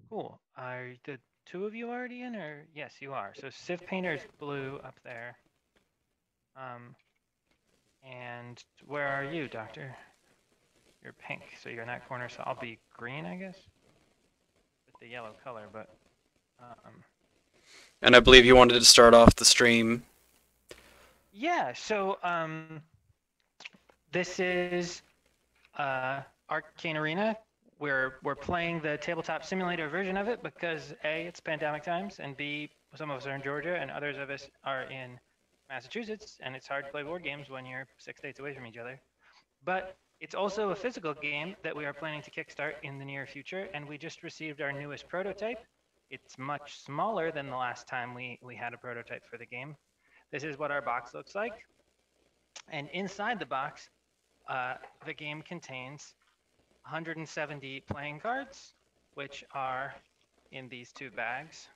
Cool. Are the two of you already in, or yes, you are. So Civ Painter's blue up there. Um, and where are you, Doctor? You're pink, so you're in that corner. So I'll be green, I guess, with the yellow color. But And I believe you wanted to start off the stream. yeah. So this is Arcane Arena. We're playing the tabletop simulator version of it because A, it's pandemic times, and B, some of us are in Georgia and others of us are in Massachusetts, and it's hard to play board games when you're 6 states away from each other. But it's also a physical game that we are planning to kickstart in the near future, and we just received our newest prototype. It's much smaller than the last time we had a prototype for the game. This is what our box looks like. And inside the box, the game contains 170 playing cards, which are in these two bags.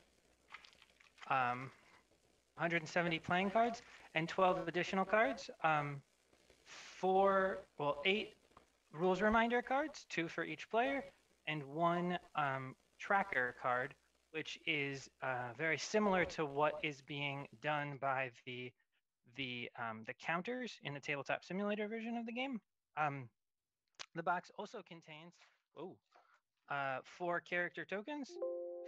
170 playing cards and 12 additional cards. Eight rules reminder cards, two for each player, and one tracker card, which is very similar to what is being done by the counters in the tabletop simulator version of the game. The box also contains four character tokens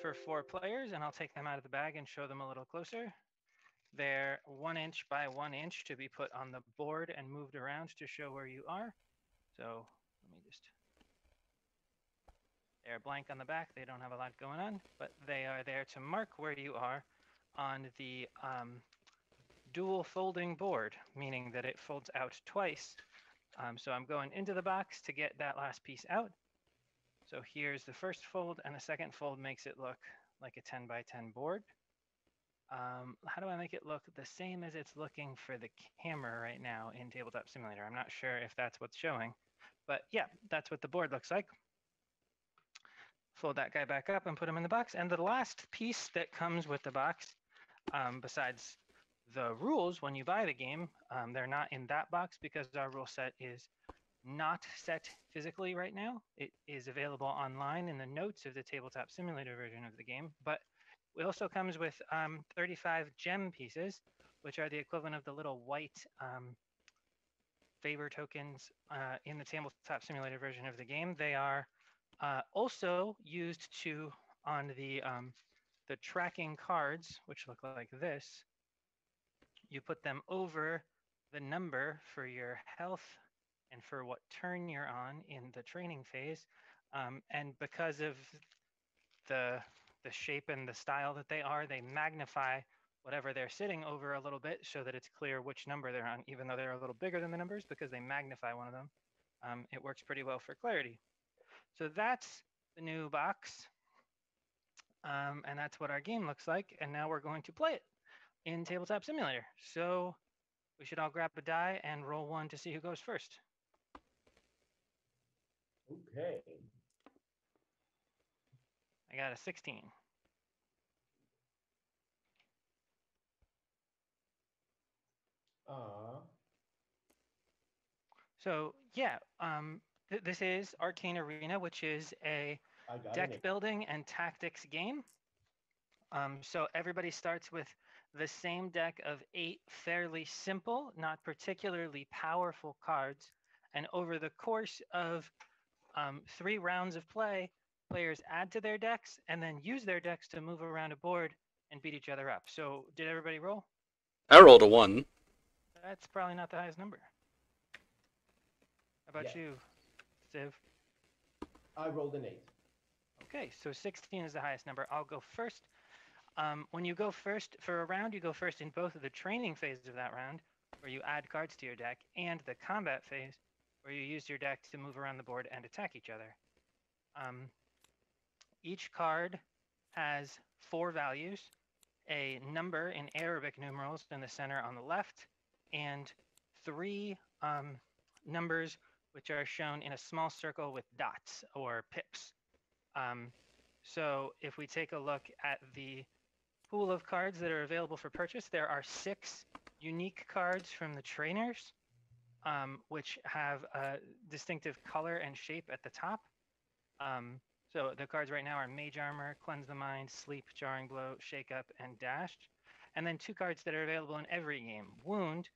for four players, and I'll take them out of the bag and show them a little closer. They're 1 inch by 1 inch to be put on the board and moved around to show where you are. So let me just. They're blank on the back. They don't have a lot going on, but they are there to mark where you are on the dual folding board, meaning that it folds out twice. So I'm going into the box to get that last piece out. So here's the first fold, and the second fold makes it look like a 10 by 10 board. How do I make it look the same as it's looking for the camera right now in Tabletop Simulator? I'm not sure if that's what's showing, but yeah, that's what the board looks like. Fold that guy back up and put him in the box. And the last piece that comes with the box, besides the rules when you buy the game, they're not in that box because our rule set is not set physically right now. It is available online in the notes of the Tabletop Simulator version of the game, but it also comes with 35 gem pieces, which are the equivalent of the little white favor tokens in the Tabletop Simulator version of the game. They are also used to on the tracking cards, which look like this. You put them over the number for your health and for what turn you're on in the training phase. And because of the the shape and the style that they magnify whatever they're sitting over a little bit so that it's clear which number they're on, even though they're a little bigger than the numbers because they magnify one of them. It works pretty well for clarity. So that's the new box. And that's what our game looks like. And now we're going to play it in Tabletop Simulator. So we should all grab a die and roll one to see who goes first. Okay. I got a 16. So yeah, this is Arcane Arena, which is a deck building and tactics game. So everybody starts with the same deck of 8 fairly simple, not particularly powerful cards. And over the course of 3 rounds of play, players add to their decks and then use their decks to move around a board and beat each other up. So did everybody roll? I rolled a 1. That's probably not the highest number. How about you, Civ? I rolled an 8. Okay, so 16 is the highest number. I'll go first. When you go first for a round, you go first in both of the training phases of that round, where you add cards to your deck, and the combat phase, where you use your deck to move around the board and attack each other. Each card has 4 values, a number in Arabic numerals in the center on the left, and 3 numbers which are shown in a small circle with dots or pips. So if we take a look at the pool of cards that are available for purchase, there are 6 unique cards from the trainers, which have a distinctive color and shape at the top. So the cards right now are Mage Armor, Cleanse the Mind, Sleep, Jarring Blow, Shake Up, and Dash. And then 2 cards that are available in every game: Wound,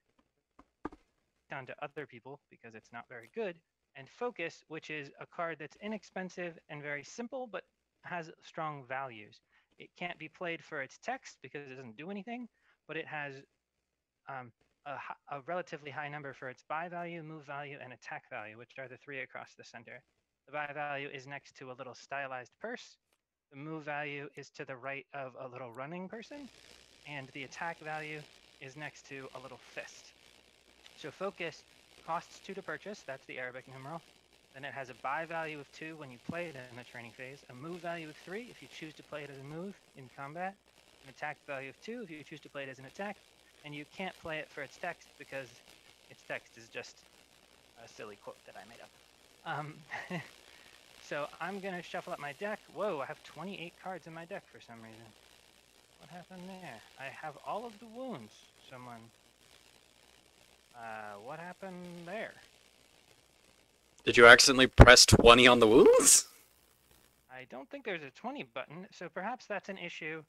down to other people because it's not very good, and Focus, which is a card that's inexpensive and very simple, but has strong values. It can't be played for its text because it doesn't do anything, but it has um, a relatively high number for its buy value, move value, and attack value, which are the 3 across the center. The buy value is next to a little stylized purse. The move value is to the right of a little running person. And the attack value is next to a little fist. So Focus costs 2 to purchase. That's the Arabic numeral. Then it has a buy value of 2 when you play it in the training phase, a move value of 3 if you choose to play it as a move in combat, an attack value of 2 if you choose to play it as an attack, and you can't play it for its text because its text is just a silly quote that I made up. So I'm going to shuffle up my deck. Whoa, I have 28 cards in my deck for some reason. What happened there? I have all of the wounds. Someone... what happened there? Did you accidentally press 20 on the wounds? I don't think there's a 20 button, so perhaps that's an issue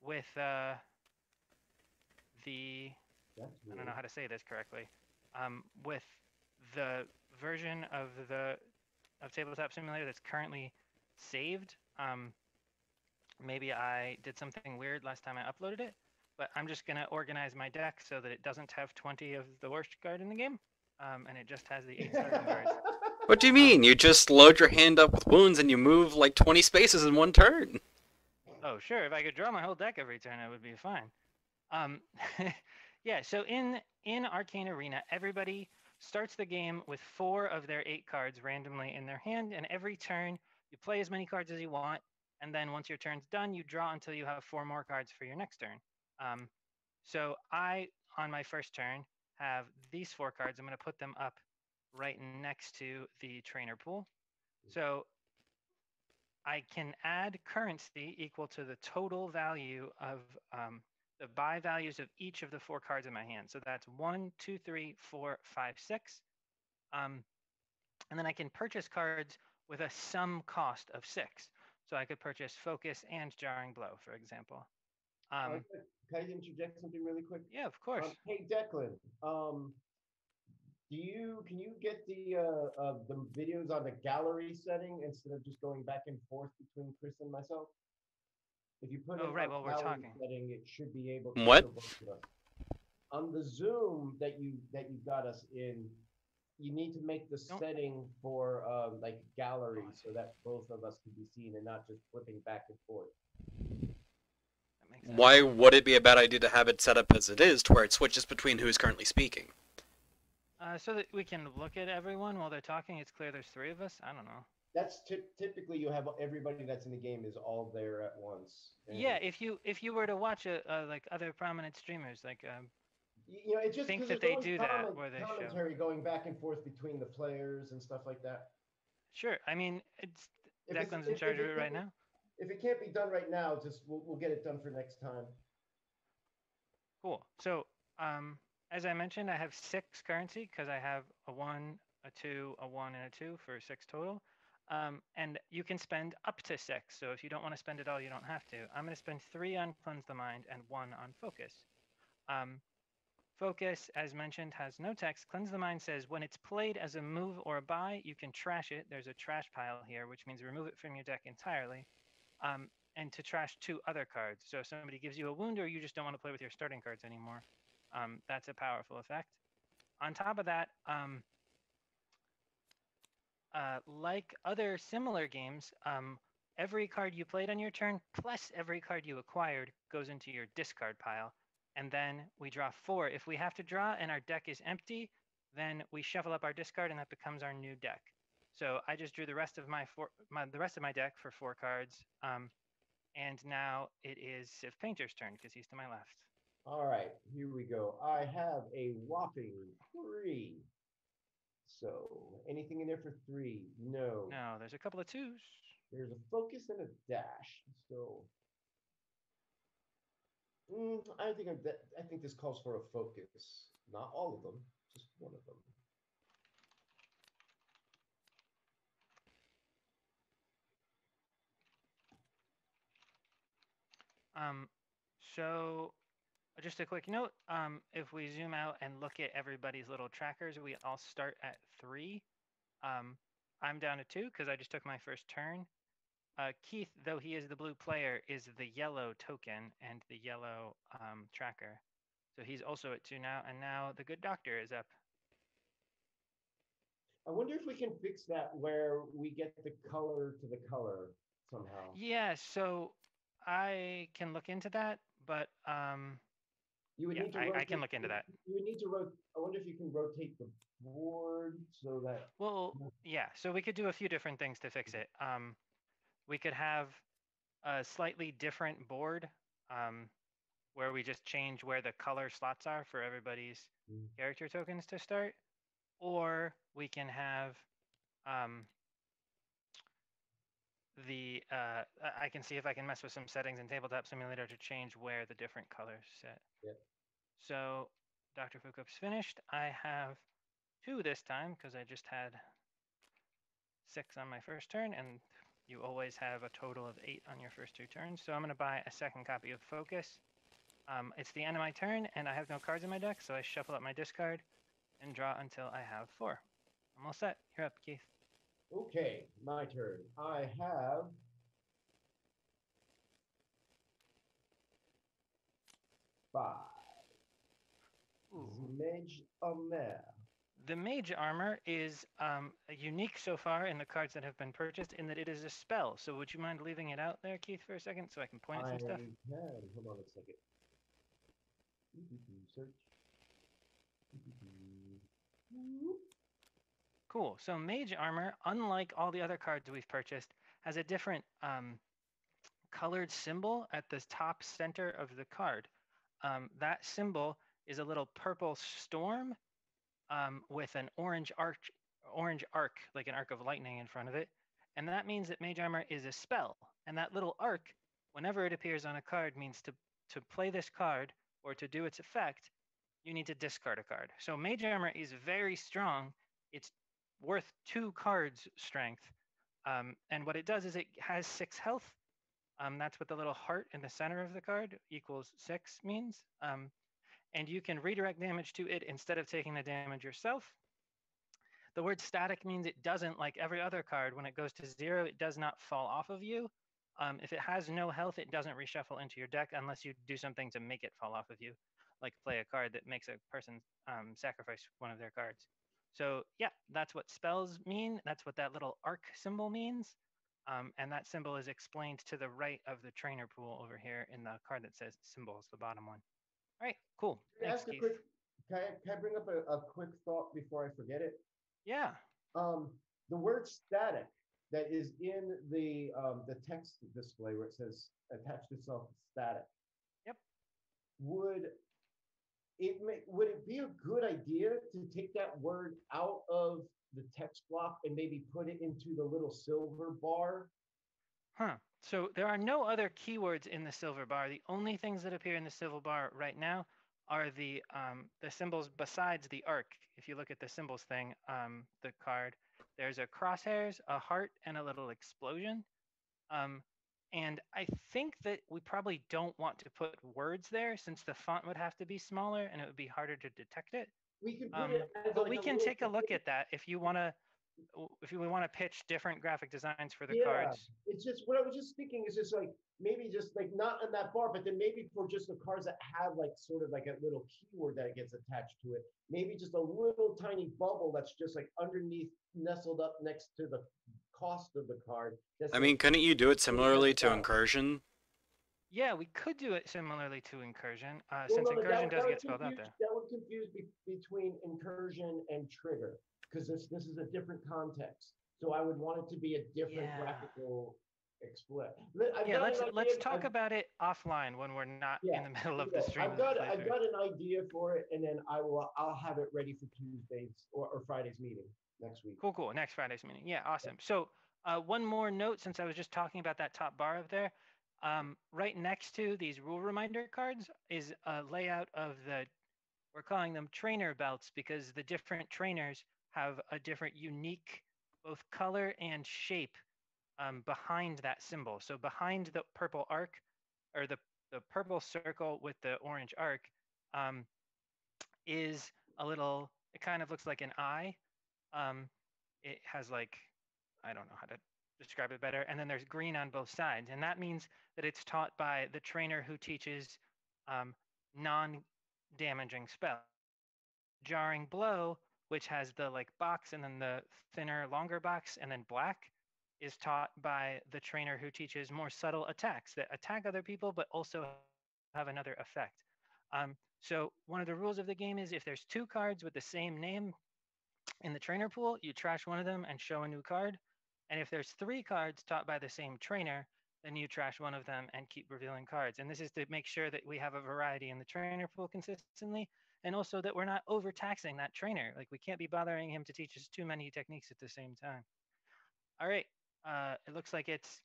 with the... That's I don't weird. know how to say this correctly. With the version of Tabletop Simulator that's currently saved. Maybe I did something weird last time I uploaded it, but I'm just going to organize my deck so that it doesn't have 20 of the worst card in the game, and it just has the 8 starting cards. What do you mean? You just load your hand up with wounds and you move like 20 spaces in one turn. Oh, sure. If I could draw my whole deck every turn, it would be fine. Yeah, so in Arcane Arena, everybody starts the game with 4 of their 8 cards randomly in their hand, and every turn you play as many cards as you want, and then once your turn's done, you draw until you have 4 more cards for your next turn. So I, on my first turn, have these 4 cards. I'm going to put them up right next to the trainer pool. So I can add currency equal to the total value of the buy values of each of the 4 cards in my hand. So that's 1, 2, 3, 4, 5, 6. And then I can purchase cards with a sum cost of 6. So I could purchase Focus and Jarring Blow, for example. Can I interject something really quick? Yeah, of course. Hey, Declan. Can you get the videos on the gallery setting instead of just going back and forth between Chris and myself? If you put it Oh, right, on while we're gallery talking. setting, it should be able to What? show both of us. On the Zoom that you got us in, you need to make the setting for like gallery so that both of us can be seen and not just flipping back and forth. That makes sense. Why would it be a bad idea to have it set up as it is, to where it switches between who's currently speaking? So that we can look at everyone while they're talking. It's clear there's 3 of us. I don't know. That's typically you have everybody that's in the game is all there at once. Yeah, if you were to watch like other prominent streamers, like it's just think because that they do that where they show commentary going back and forth between the players and stuff like that. Sure. I mean, it's If Declan's in charge of it right now. If it can't be done right now, just we'll get it done for next time. Cool. So, as I mentioned, I have 6 currency because I have a 1, a 2, a 1, and a 2 for 6 total. And you can spend up to 6. So if you don't want to spend it all, you don't have to. I'm going to spend 3 on Cleanse the Mind and 1 on Focus. Focus, as mentioned, has no text. Cleanse the Mind says when it's played as a move or a buy, you can trash it. There's a trash pile here, which means remove it from your deck entirely. And to trash 2 other cards. So if somebody gives you a wound or you just don't want to play with your starting cards anymore, that's a powerful effect. On top of that, like other similar games, every card you played on your turn plus every card you acquired goes into your discard pile. And then we draw 4. If we have to draw and our deck is empty, then we shuffle up our discard and that becomes our new deck. So I just drew the rest of my deck for 4 cards. And now it is Civ Painter's turn because he's to my left. All right, here we go. I have a whopping 3. So anything in there for 3? No. No, there's a couple of 2s. There's a Focus and a Dash. So I think this calls for a Focus. Not all of them, just one of them. So just a quick note, if we zoom out and look at everybody's little trackers, we all start at 3. I'm down to 2 because I just took my first turn. Keith, though he is the blue player, is the yellow token and the yellow tracker. So he's also at 2 now, and now the good doctor is up. I wonder if we can fix that where we get the color to the color somehow. Yeah, so I can look into that, but You would yeah, need to I can look into that. You would need to rotate. I wonder if you can rotate the board so that. Well, yeah, so we could do a few different things to fix it. We could have a slightly different board where we just change where the color slots are for everybody's character tokens to start, or we can have I can see if I can mess with some settings in Tabletop Simulator to change where the different colors sit. Yep. So Dr. Fukup's finished. I have 2 this time because I just had 6 on my first turn, and you always have a total of 8 on your first 2 turns. So I'm going to buy a second copy of Focus. It's the end of my turn, and I have no cards in my deck, so I shuffle up my discard and draw until I have 4. I'm all set. You're up, Keith. Okay, my turn. I have five. Mage Armor. The Mage Armor is unique so far in the cards that have been purchased in that it is a spell. So would you mind leaving it out there, Keith, for a second so I can point at some stuff? I can. Hold on a second. Search. Cool. So Mage Armor, unlike all the other cards we've purchased, has a different colored symbol at the top center of the card. That symbol is a little purple storm with an orange arc, like an arc of lightning in front of it. And that means that Mage Armor is a spell. And that little arc, whenever it appears on a card, means to play this card or to do its effect, you need to discard a card. So Mage Armor is very strong. It's worth 2 cards strength. And what it does is it has 6 health. That's what the little heart in the center of the card equals 6 means. And you can redirect damage to it instead of taking the damage yourself. The word static means it doesn't, like every other card, when it goes to 0, it does not fall off of you. If it has no health, it doesn't reshuffle into your deck unless you do something to make it fall off of you, like play a card that makes a person sacrifice one of their cards. So yeah, that's what spells mean. That's what that little arc symbol means. And that symbol is explained to the right of the trainer pool over here in the card that says symbols, the bottom one. All right, cool. Thanks, Keith. Can I bring up a quick thought before I forget it? Yeah. The word static that is in the text display where it says attached itself static. Yep. Would it be a good idea to take that word out of the text block and maybe put it into the little silver bar? Huh. So there are no other keywords in the silver bar. The only things that appear in the silver bar right now are the symbols besides the arc. If you look at the symbols thing, the card, there's a crosshairs, a heart, and a little explosion. And I think that we probably don't want to put words there since the font would have to be smaller and it would be harder to detect it. We can put it as but like we can take a look at that if you want to. If we want to pitch different graphic designs for the cards. It's just what I was just thinking is just like maybe just like not in that bar, but then maybe for just the cards that have like sort of like a little keyword that gets attached to it, maybe just a little tiny bubble that's just like underneath, nestled up next to the cost of the card. I mean, couldn't you do it similarly to Incursion? Yeah, we could do it similarly to Incursion, since Incursion does get spelled out there. That would confuse between Incursion and Trigger, because this is a different context. So I would want it to be a different graphical split. Let's talk about it offline when we're not in the middle of the stream. I've got an idea for it, and then I'll have it ready for Tuesday's or Friday's meeting next week. Cool. Next Friday's meeting. Yeah, awesome. So one more note, since I was just talking about that top bar up there. Right next to these rule reminder cards is a layout of we're calling them trainer belts because the different trainers have a different unique both color and shape behind that symbol. So behind the purple arc or the the purple circle with the orange arc is a little. It kind of looks like an eye. It has like, I don't know how to describe it better. And then there's green on both sides, and that means that it's taught by the trainer who teaches non-damaging spell. Jarring Blow, which has the like box and then the thinner, longer box, and then black, is taught by the trainer who teaches more subtle attacks that attack other people but also have another effect. So one of the rules of the game is if there's two cards with the same name in the trainer pool, you trash one of them and show a new card. And if there's three cards taught by the same trainer, then you trash one of them and keep revealing cards. And this is to make sure that we have a variety in the trainer pool consistently, and also that we're not overtaxing that trainer. Like we can't be bothering him to teach us too many techniques at the same time. All right, it looks like it's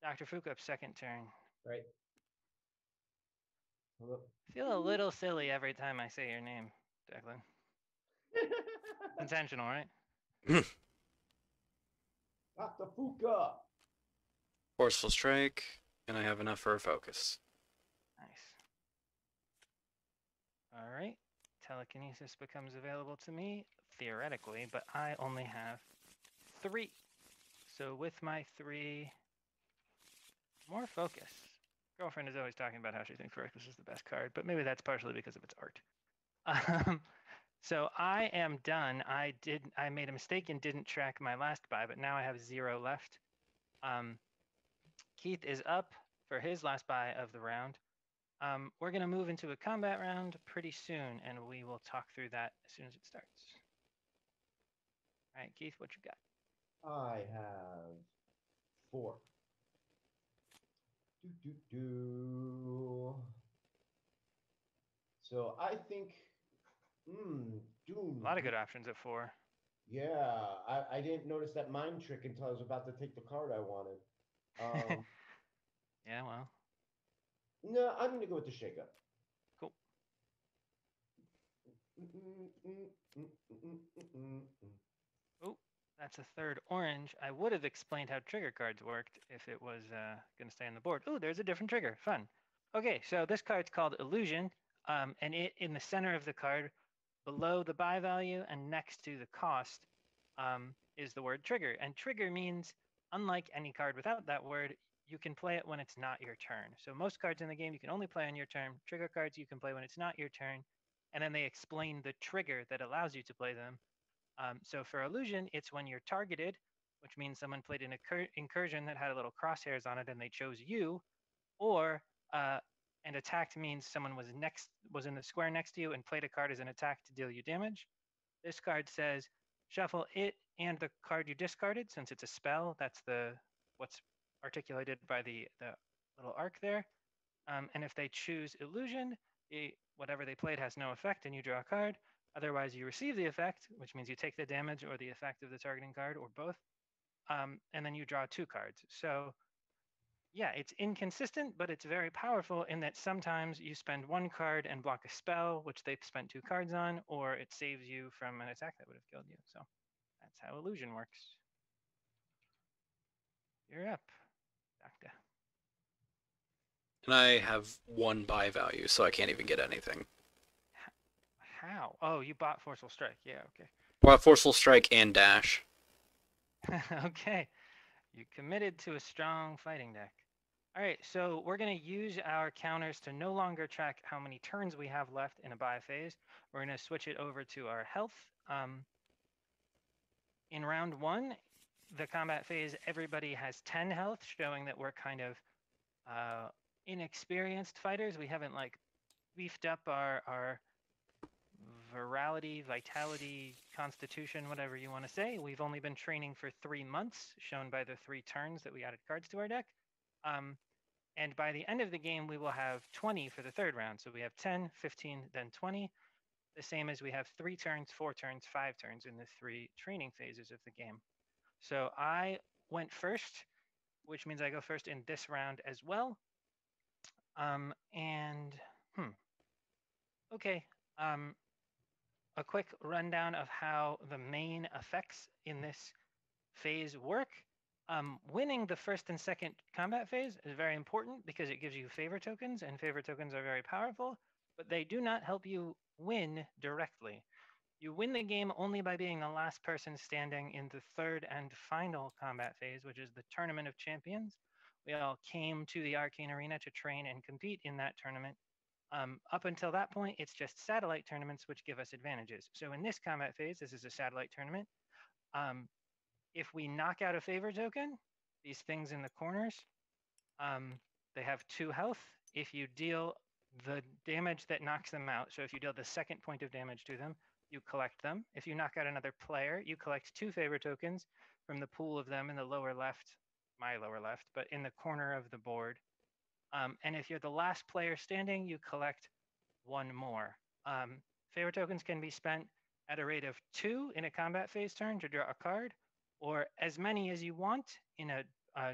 Dr. Fukup's second turn. Right. Hello. I feel a little silly every time I say your name, Declan. Intentional, right? Dr. Fuka. Forceful Strike, and I have enough for a focus. Nice. All right. Telekinesis becomes available to me, theoretically, but I only have 3. So with my 3, more focus. Girlfriend is always talking about how she thinks focus is the best card, but maybe that's partially because of its art. So I am done. I made a mistake and didn't track my last buy, but now I have 0 left. Keith is up for his last buy of the round. We're going to move into a combat round pretty soon, and we will talk through that as soon as it starts. All right, Keith, what you got? I have 4. So I think, Doom. A lot of good options at 4. Yeah, I didn't notice that mind trick until I was about to take the card I wanted. Yeah, well. No, I'm going to go with the shakeup. Cool. Oh, that's a third orange. I would have explained how trigger cards worked if it was going to stay on the board. Oh, there's a different trigger. Fun. Okay, so this card's called Illusion, and it in the center of the card, below the buy value and next to the cost, is the word trigger. And trigger means, unlike any card without that word, you can play it when it's not your turn. So most cards in the game you can only play on your turn. Trigger cards you can play when it's not your turn. And then they explain the trigger that allows you to play them. So for Illusion, it's when you're targeted, which means someone played an incursion that had a little crosshairs on it and they chose you, or and attacked means someone was in the square next to you and played a card as an attack to deal you damage. This card says shuffle it and the card you discarded, since it's a spell. That's what's articulated by the little arc there. And if they choose Illusion, whatever they played has no effect and you draw a card. Otherwise, you receive the effect, which means you take the damage or the effect of the targeting card or both. And then you draw 2 cards. So yeah, it's inconsistent, but it's very powerful in that sometimes you spend 1 card and block a spell, which they've spent 2 cards on, or it saves you from an attack that would have killed you. So that's how Illusion works. You're up, Doctor. And I have 1 buy value, so I can't even get anything. How? Oh, you bought Forceful Strike. Yeah, okay. Well, Forceful Strike and Dash. Okay. You committed to a strong fighting deck. All right, so we're going to use our counters to no longer track how many turns we have left in a buy phase. We're going to switch it over to our health. In round 1, the combat phase, everybody has 10 health, showing that we're kind of inexperienced fighters. We haven't like beefed up our virality, vitality, constitution, whatever you want to say. We've only been training for 3 months, shown by the 3 turns that we added cards to our deck. And by the end of the game, we will have 20 for the 3rd round. So we have 10, 15, then 20. The same as we have 3 turns, 4 turns, 5 turns in the 3 training phases of the game. So I went first, which means I go first in this round as well. Okay. A quick rundown of how the main effects in this phase work. Winning the first and second combat phase is very important because it gives you favor tokens, and favor tokens are very powerful, but they do not help you win directly. You win the game only by being the last person standing in the third and final combat phase, which is the Tournament of Champions. We all came to the Arcane Arena to train and compete in that tournament. Up until that point, it's just satellite tournaments which give us advantages. So in this combat phase, this is a satellite tournament. If we knock out a favor token, these things in the corners, they have 2 health. If you deal the damage that knocks them out, so if you deal the second point of damage to them, you collect them. If you knock out another player, you collect 2 favor tokens from the pool of them in the lower left, my lower left, but in the corner of the board. And if you're the last player standing, you collect 1 more. Favor tokens can be spent at a rate of 2 in a combat phase turn to draw a card, or as many as you want in a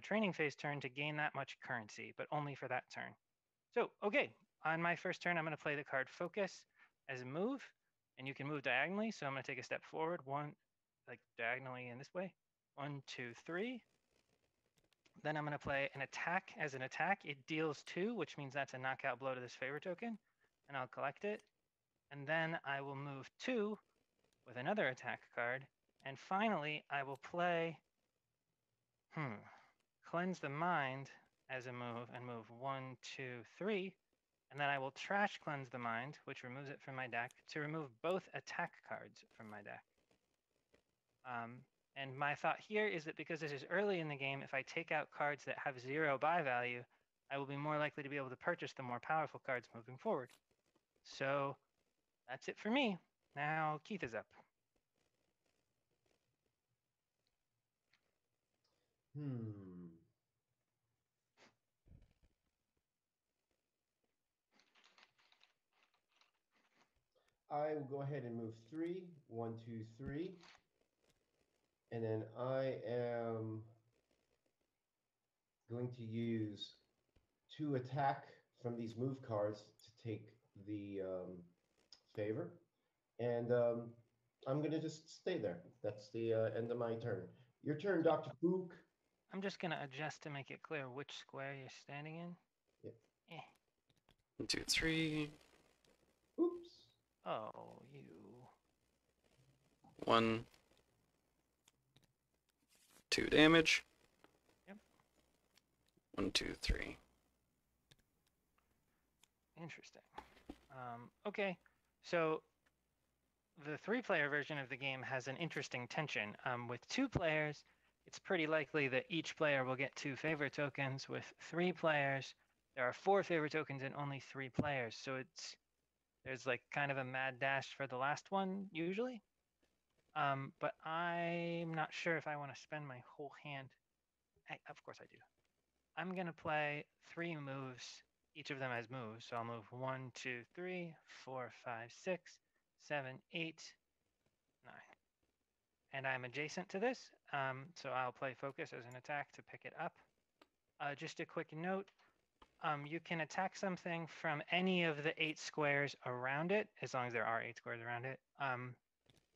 training phase turn to gain that much currency, but only for that turn. So, okay, on my first turn, I'm going to play the card Focus as a move, and you can move diagonally. So I'm going to take a step forward, like diagonally in this way. 1, 2, 3. Then I'm going to play an attack as an attack. It deals 2, which means that's a knockout blow to this favor token, and I'll collect it. And then I will move 2 with another attack card. And finally, I will play Cleanse the Mind as a move and move 1, 2, 3. And then I will trash Cleanse the Mind, which removes it from my deck, to remove both attack cards from my deck. And my thought here is that because this is early in the game, if I take out cards that have 0 buy value, I will be more likely to be able to purchase the more powerful cards moving forward. So that's it for me. Now Keith is up. I will go ahead and move 3, 1, 2, 3. And then I am going to use 2 attack from these move cards to take the favor. And I'm going to just stay there. That's the end of my turn. Your turn, Dr. Fook. I'm just going to adjust to make it clear which square you're standing in. Yep. 1, 2, 3. Oops. Oh, you. 1, 2 damage. Yep. 1, 2, 3. Interesting. Okay, so the 3-player version of the game has an interesting tension. With 2 players, it's pretty likely that each player will get 2 favor tokens. With 3 players, there are 4 favor tokens and only 3 players. So there's like kind of a mad dash for the last one usually. But I'm not sure if I want to spend my whole hand. Of course I do. I'm going to play 3 moves. Each of them has moves. So I'll move 1, 2, 3, 4, 5, 6, 7, 8, 9. And I'm adjacent to this. So I'll play Focus as an attack to pick it up. Just a quick note. You can attack something from any of the 8 squares around it, as long as there are 8 squares around it.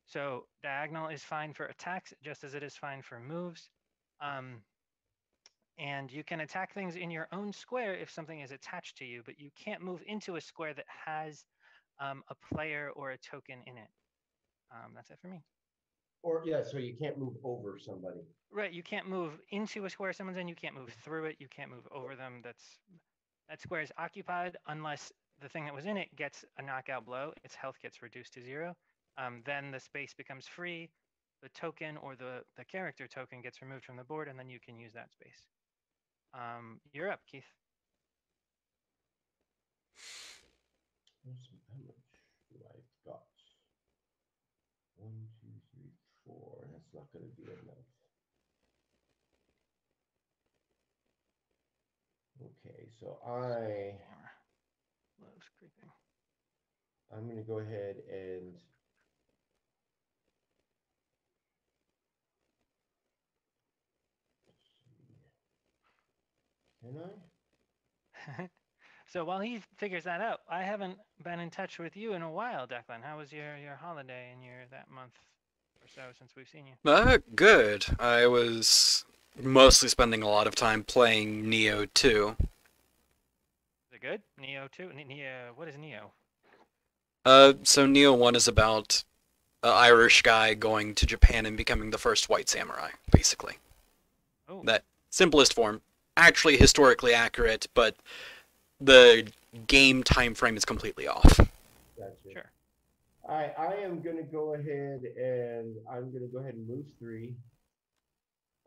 So diagonal is fine for attacks, just as it is fine for moves. And you can attack things in your own square if something is attached to you, but you can't move into a square that has a player or a token in it. That's it for me. Or, yeah, so you can't move over somebody. Right, you can't move into a square someone's in, you can't move through it, you can't move over them. That square is occupied unless the thing that was in it gets a knockout blow, its health gets reduced to 0. Then the space becomes free, the token or the character token gets removed from the board, and then you can use that space. You're up, Keith. How much do I got? 1, 2, 3, 4. That's not going to be enough. Okay, so Love's creeping. I'm going to go ahead and can I? So while he figures that out, I haven't been in touch with you in a while, Declan. How was your holiday and that month or so since we've seen you? Good. I was mostly spending a lot of time playing Neo 2. Is it good? Neo 2? Neo, what is Neo? So Neo 1 is about an Irish guy going to Japan and becoming the first white samurai, basically. Oh, That simplest form, actually historically accurate, but the game time frame is completely off. Gotcha. sure. I am gonna go ahead and move 3.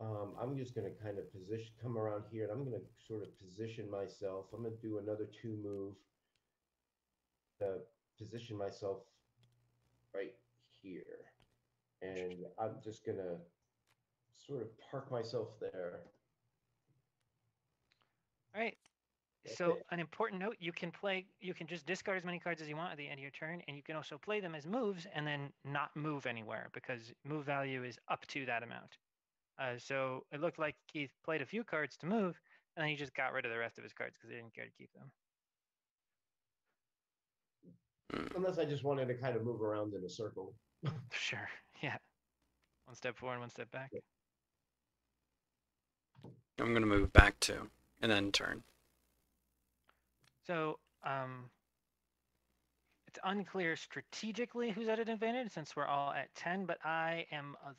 I'm just gonna kind of come around here, and I'm gonna sort of position myself. I'm gonna do another 2 move to position myself right here, and I'm just gonna sort of park myself there. All right. That's So it. an important note: you can just discard as many cards as you want at the end of your turn, and you can also play them as moves and then not move anywhere because move value is up to that amount. So it looked like Keith played a few cards to move, and then he just got rid of the rest of his cards because he didn't care to keep them. Unless I just wanted to kind of move around in a circle. Sure. Yeah. One step forward, one step back. I'm gonna move back 2, and then turn. So it's unclear strategically who's at an advantage since we're all at 10, but I am a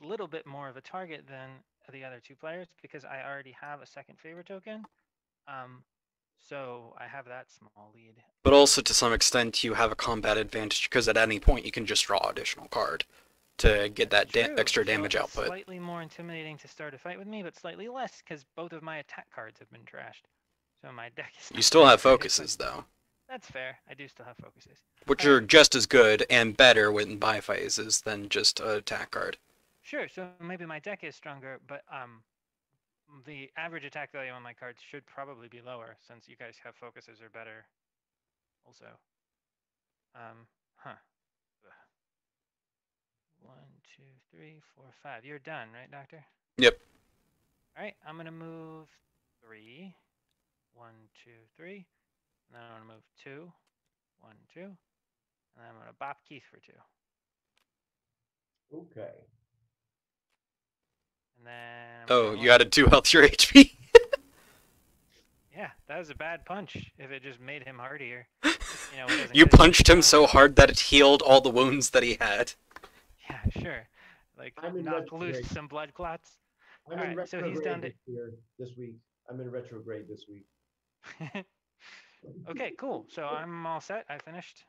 little bit more of a target than the other 2 players because I already have a second favor token. So I have that small lead. But also, to some extent, you have a combat advantage because at any point you can just draw additional card to get that True. extra So damage it's output. slightly more intimidating to start a fight with me, but slightly less because both of my attack cards have been trashed. So my deck is. You still have very focuses, good. though, That's fair. I do still have focuses. which All are right. just as good and better when buy phases than just an attack card. Sure. So maybe my deck is stronger, but the average attack value on my cards should probably be lower since you guys have focuses or better. Also. Huh. Ugh. 1, 2, 3, 4, 5. You're done, right, Doctor? Yep. All right. I'm gonna move 3. 1, 2, 3. And then I'm gonna move 2. 1, 2. And then I'm gonna bop Keith for 2. Okay. And then. Oh, you added 2 health to your HP. Yeah, that was a bad punch. If it just made him hardier. You punched him so hard that it healed all the wounds that he had. Yeah, sure. Like I'm in knock loose retrograde. some blood clots. I'm All in right, so he's retrograde down to. this week. I'm in retrograde this week. Okay, cool. So I'm all set. I finished.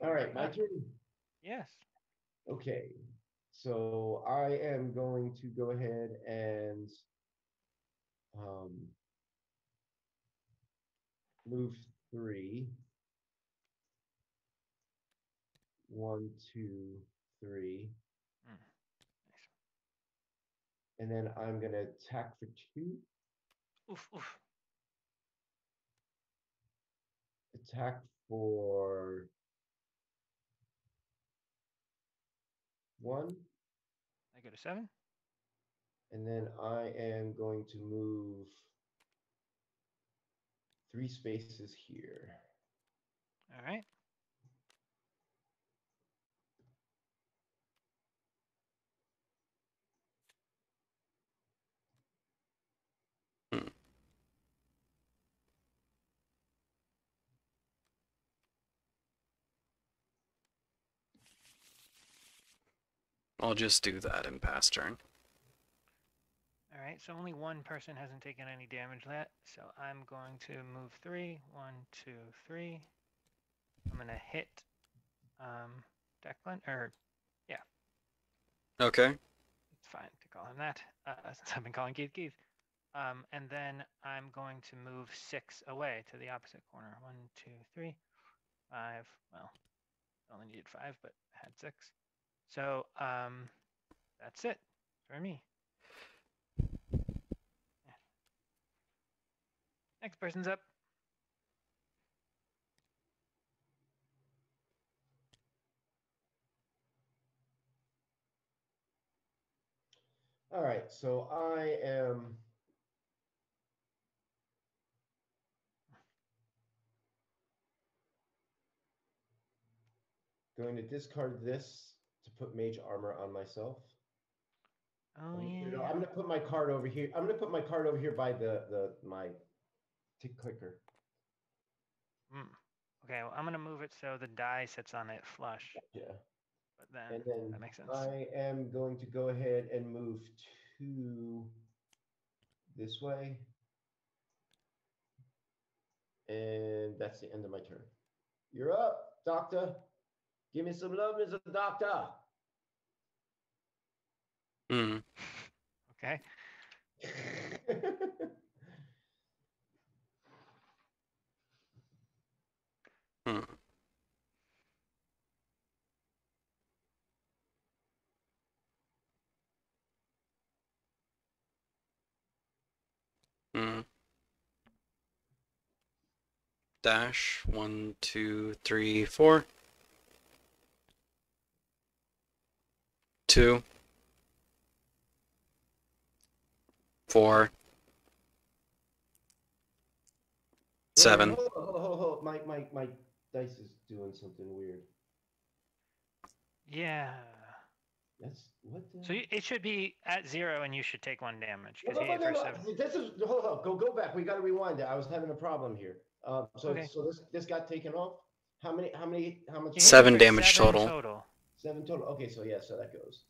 All right, my turn. Yes. Okay, so I am going to go ahead and move 3. 1, 2, 3. Nice. And then I'm gonna attack for 2. Oof, oof. Attack for 1. I go to 7. And then I am going to move 3 spaces here. All right. I'll just do that in pass turn. All right. So only one person hasn't taken any damage yet. So I'm going to move 3. 1, 2, 3. I'm gonna hit Declan, or yeah, Okay. it's fine to call him that since I've been calling Keith Keith. And then I'm going to move 6 away to the opposite corner. 1, 2, 3, 5. Well, I only needed 5, but I had 6. So that's it for me. Yeah. Next person's up. All right, so I am going to discard this to put mage armor on myself. Oh I'm yeah. gonna put my card over here. I'm gonna put my card over here by my tick clicker. Okay, well, I'm gonna move it so the die sits on it flush. Yeah. But then And then that makes sense. I am going to go ahead and move to this way. And that's the end of my turn. You're up, Doctor. Give me some love, Mr. Doctor. Hmm. Okay. Hmm. Hmm. Dash 1, 2, 3, 4. 2. 4. 7. Hold. My dice is doing something weird. Yeah. That's what the... So it should be at 0, and you should take 1 damage No, because he hit for 7. This is hold. Go back. We got to rewind it. I was having a problem here. Okay. So this got taken off. How much? You hit 7 for damage 7 total. 7 total. Okay, so yeah, so that goes.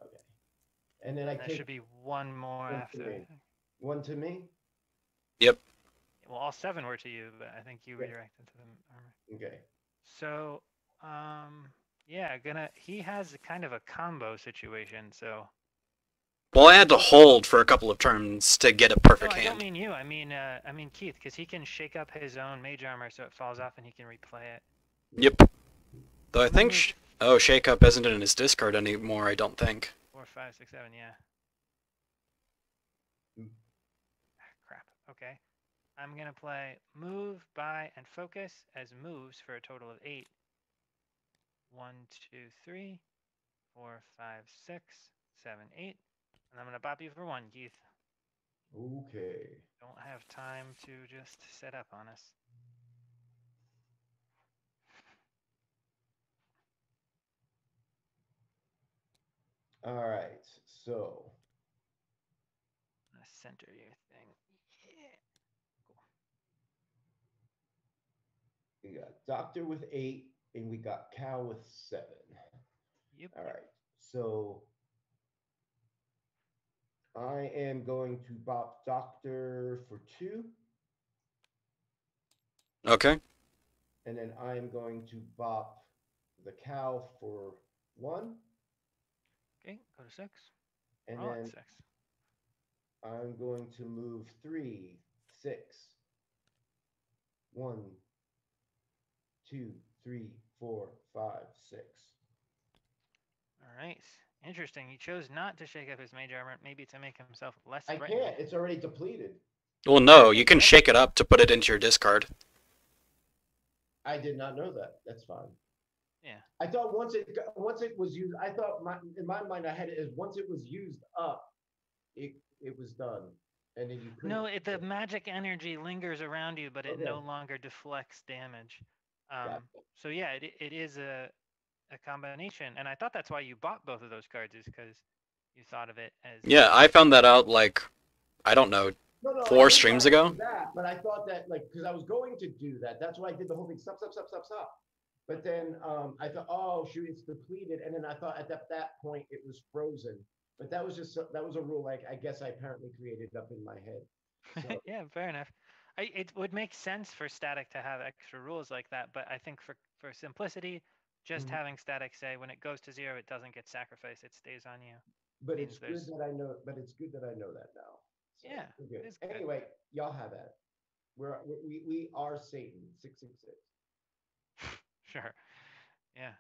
Okay. And then I That take should be 1 more one to after. me. 1 to me. Yep. Well, all 7 were to you, but I think you Yeah. redirected to the armor. Okay. So, yeah, he has kind of a combo situation. So. Well, I had to hold for a couple of turns to get a perfect No, I don't hand. mean you. I mean Keith, because he can shake up his own mage armor so it falls off and he can replay it. Yep. Though I think... Shake Up isn't in his discard anymore, I don't think. 4, 5, 6, 7, yeah. Crap. Okay. I'm going to play Move, Buy, and Focus as moves for a total of 8. 1, 2, 3, 4, 5, 6, 7, 8. And I'm going to bop you for 1, Keith. Okay. Don't have time to just set up on us. All right. So. I'm going to center your thing. Yeah. Cool. We got Doctor with 8, and we got Cal with 7. Yep. All right. So I am going to bop Doctor for 2. Okay. And then I am going to bop the cow for 1. Okay, go to 6. And Roll at then 6. I'm going to move 3, 6. 1, 2, 3, 4, 5, 6. All right. Interesting. He chose not to shake up his mage armor, maybe to make himself less I threatening. can't. It's already depleted. Well, no, you can shake it up to put it into your discard. I did not know that. That's fine. Yeah. I thought once it was used, I thought in my mind I had it as once it was used up, it was done, and then you couldn't. No, the magic energy lingers around you, but it no longer deflects damage. So yeah, it is a combination, and I thought that's why you bought both of those cards, is because you thought of it as. Yeah, I found that out like, I don't know, 4 streams ago. But I thought that because I was going to do that. That's why I did the whole thing. Stop. But then I thought, oh shoot, it's depleted, and then I thought at that point it was frozen. But that was a rule I guess I apparently created up in my head. So. Yeah, fair enough. It would make sense for Static to have extra rules like that, but I think for simplicity, just having Static say when it goes to 0, it doesn't get sacrificed; it stays on you. But it's good that I know. But it's good that I know that now. So yeah. Good. Anyway, y'all have that. We are Satan 666. Sure. Yeah.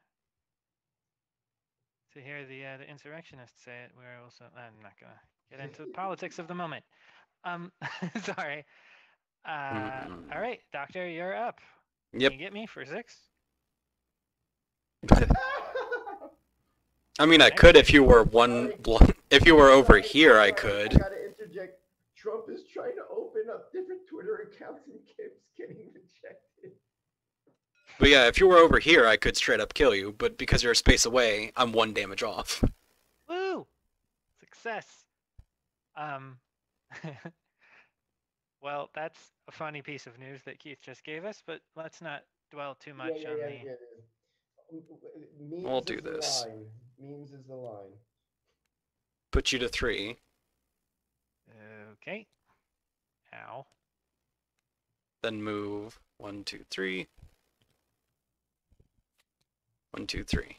To hear the insurrectionists say it, we're also. I'm not gonna get into the politics of the moment. Sorry. All right, Doctor, you're up. Yep. Can you get me for 6? I mean, I could if you were if you were over here, I could. I gotta interject. Trump is trying to open up different Twitter accounts and keeps getting rejected. But yeah, if you were over here, I could straight up kill you. But because you're a space away, I'm 1 damage off. Woo! success. Well, that's a funny piece of news that Keith just gave us, but let's not dwell too much on the. Yeah. Memes We'll do is the this. line. Memes is the line. Put you to 3. Okay. Ow. Then move 1, 2, 3. 1, 2, 3.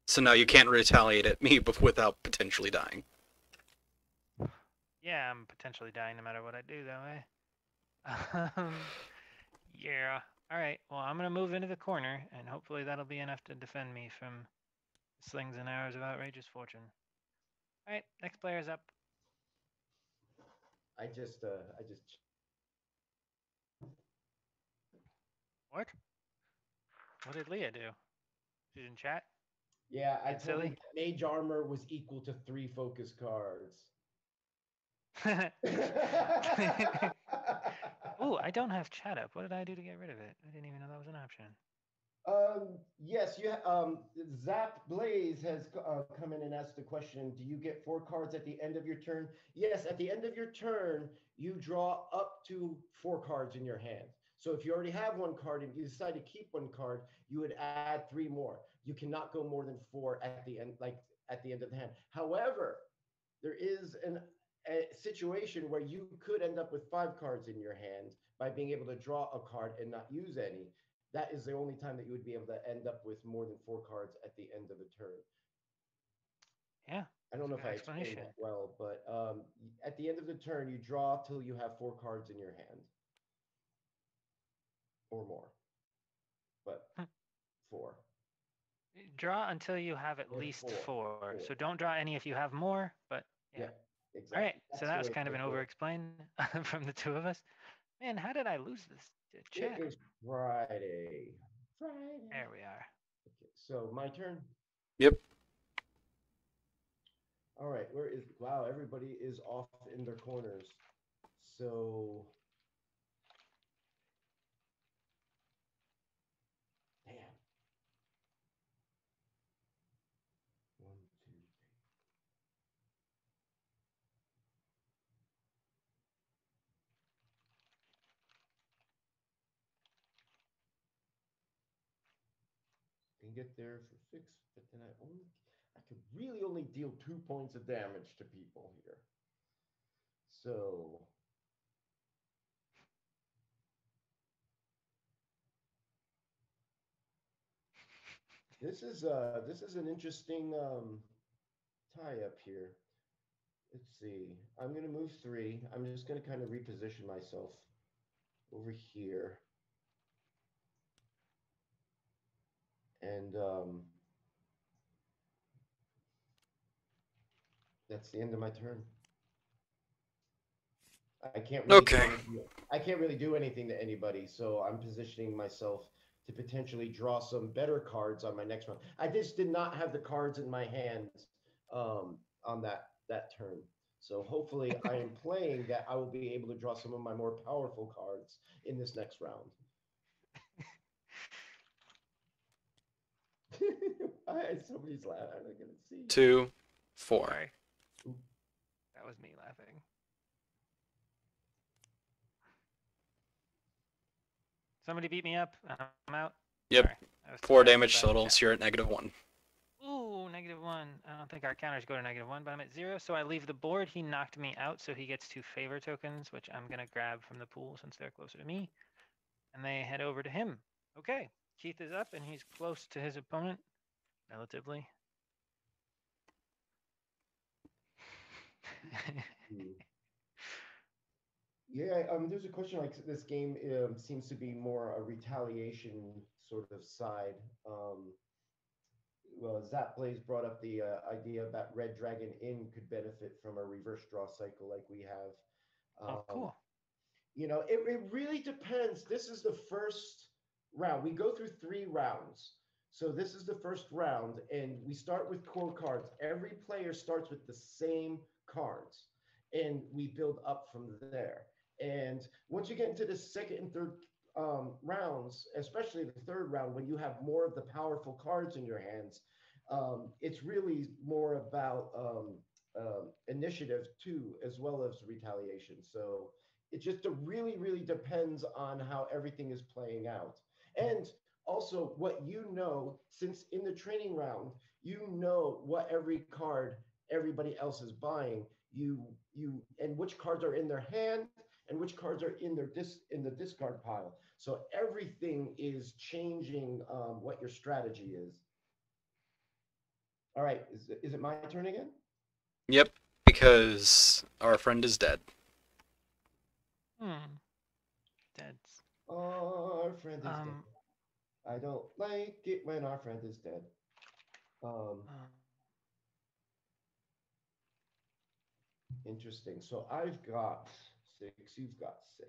So now you can't retaliate at me without potentially dying. Yeah, I'm potentially dying no matter what I do, though, eh? Yeah. All right. Well, I'm gonna move into the corner, and hopefully that'll be enough to defend me from slings and arrows of outrageous fortune. All right. Next player's up. I just What? What did Leah do? She's in chat. yeah, I It's told him silly. that mage armor was equal to 3 focus cards. Ooh, I don't have chat up. What did I do to get rid of it? I didn't even know that was an option. Yes, Zap Blaze has come in and asked the question, do you get 4 cards at the end of your turn? Yes, at the end of your turn, you draw up to 4 cards in your hand. So if you already have 1 card and you decide to keep 1 card, you would add 3 more. You cannot go more than 4 at the end, at the end of the hand. However, there is a situation where you could end up with 5 cards in your hand by being able to draw a card and not use any. That is the only time that you would be able to end up with more than 4 cards at the end of the turn. Yeah. I don't know if I explained that well, but at the end of the turn, you draw till you have 4 cards in your hand. Or more. But 4. Draw until you have at least 4. So don't draw any if you have more, but yeah. Exactly. All right. That's So the that was way kind of to an do it. over-explain from the two of us. Man, how did I lose this chat? It is Friday. There we are. Okay, so my turn. Yep. All right, wow, everybody is off in their corners. So damn. 1, 2, 3. Can get there for 6, but then I could really only deal 2 points of damage to people here. So this is an interesting tie up here. Let's see. I'm gonna move 3. I'm just gonna kind of reposition myself over here. And that's the end of my turn. I can't really do anything to anybody, so I'm positioning myself to potentially draw some better cards on my next round. I just did not have the cards in my hand on that turn. So hopefully I am playing that I will be able to draw some of my more powerful cards in this next round. Somebody's laughing. I'm not gonna see. 2, 4. Sorry. That was me laughing. Somebody beat me up. I'm out. Yep. Sorry. 4 damage total, so you're at -1. Ooh, -1. I don't think our counters go to -1, but I'm at 0, so I leave the board. He knocked me out, so he gets 2 favor tokens, which I'm going to grab from the pool since they're closer to me. And they head over to him. Okay, Keith is up, and he's close to his opponent, relatively. Yeah, there's a question like this game seems to be more a retaliation sort of side. Well, Zap Blaze brought up the idea that Red Dragon Inn could benefit from a reverse draw cycle like we have. Oh, cool. You know, it really depends. This is the first round. We go through 3 rounds. So this is the first round, and we start with core cards. Every player starts with the same cards, and we build up from there. And once you get into the second and third rounds, especially the third round, when you have more of the powerful cards in your hands, It's really more about initiative too, as well as retaliation. So it just really, really depends on how everything is playing out. And also what you know, since in the training round, you know what every card everybody else is buying. You and which cards are in their hand and which cards are in in the discard pile. So everything is changing what your strategy is. All right, is it my turn again? Yep, because our friend is dead. Dead. Oh, our friend is dead. Um, I don't like it when our friend is dead. Interesting. So I've got 6. You've got 6.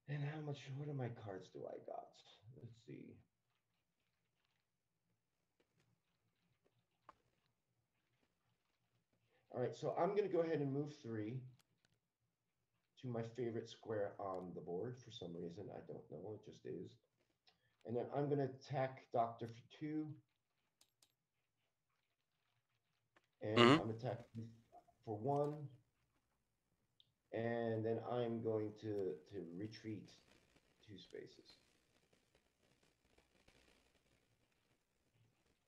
And how much? What are my cards? Do I got? Let's see. All right. So I'm going to go ahead and move 3 to my favorite square on the board for some reason. I don't know. It just is. And then I'm going to attack Doctor for 2. And Mhm. I'm attacking for 1. And then I'm going to retreat 2 spaces.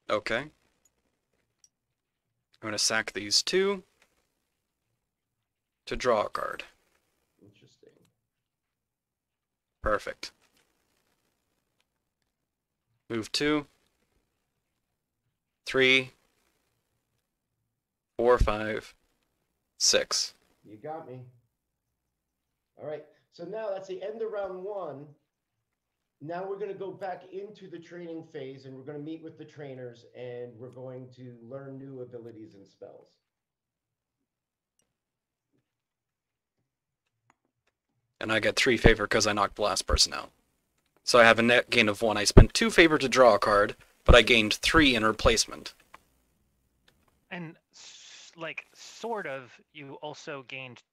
Okay. I'm going to sack these 2 to draw a card. Interesting. Perfect. Move 2, 3, 4, 5, 6. You got me. All right. So now that's the end of round 1. Now we're going to go back into the training phase and we're going to meet with the trainers and we're going to learn new abilities and spells. And I get 3 favor because I knocked the last person out. So I have a net gain of 1. I spent 2 favor to draw a card, but I gained 3 in replacement. and like sort of, you also gained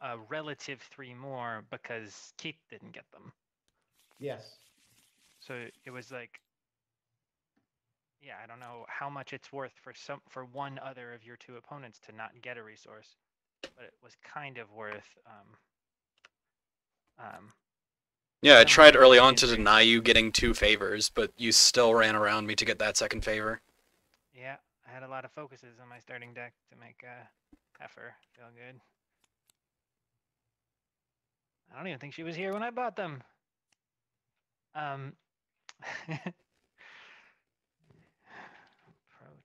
a relative 3 more because Keith didn't get them. Yes. So it was like, yeah, I don't know how much it's worth for one other of your 2 opponents to not get a resource, but it was kind of worth. Yeah, I Some tried of early it on is to very- deny you getting 2 favors, but you still ran around me to get that second favor. Yeah, I had a lot of focuses on my starting deck to make Heifer feel good. I don't even think she was here when I bought them. Pro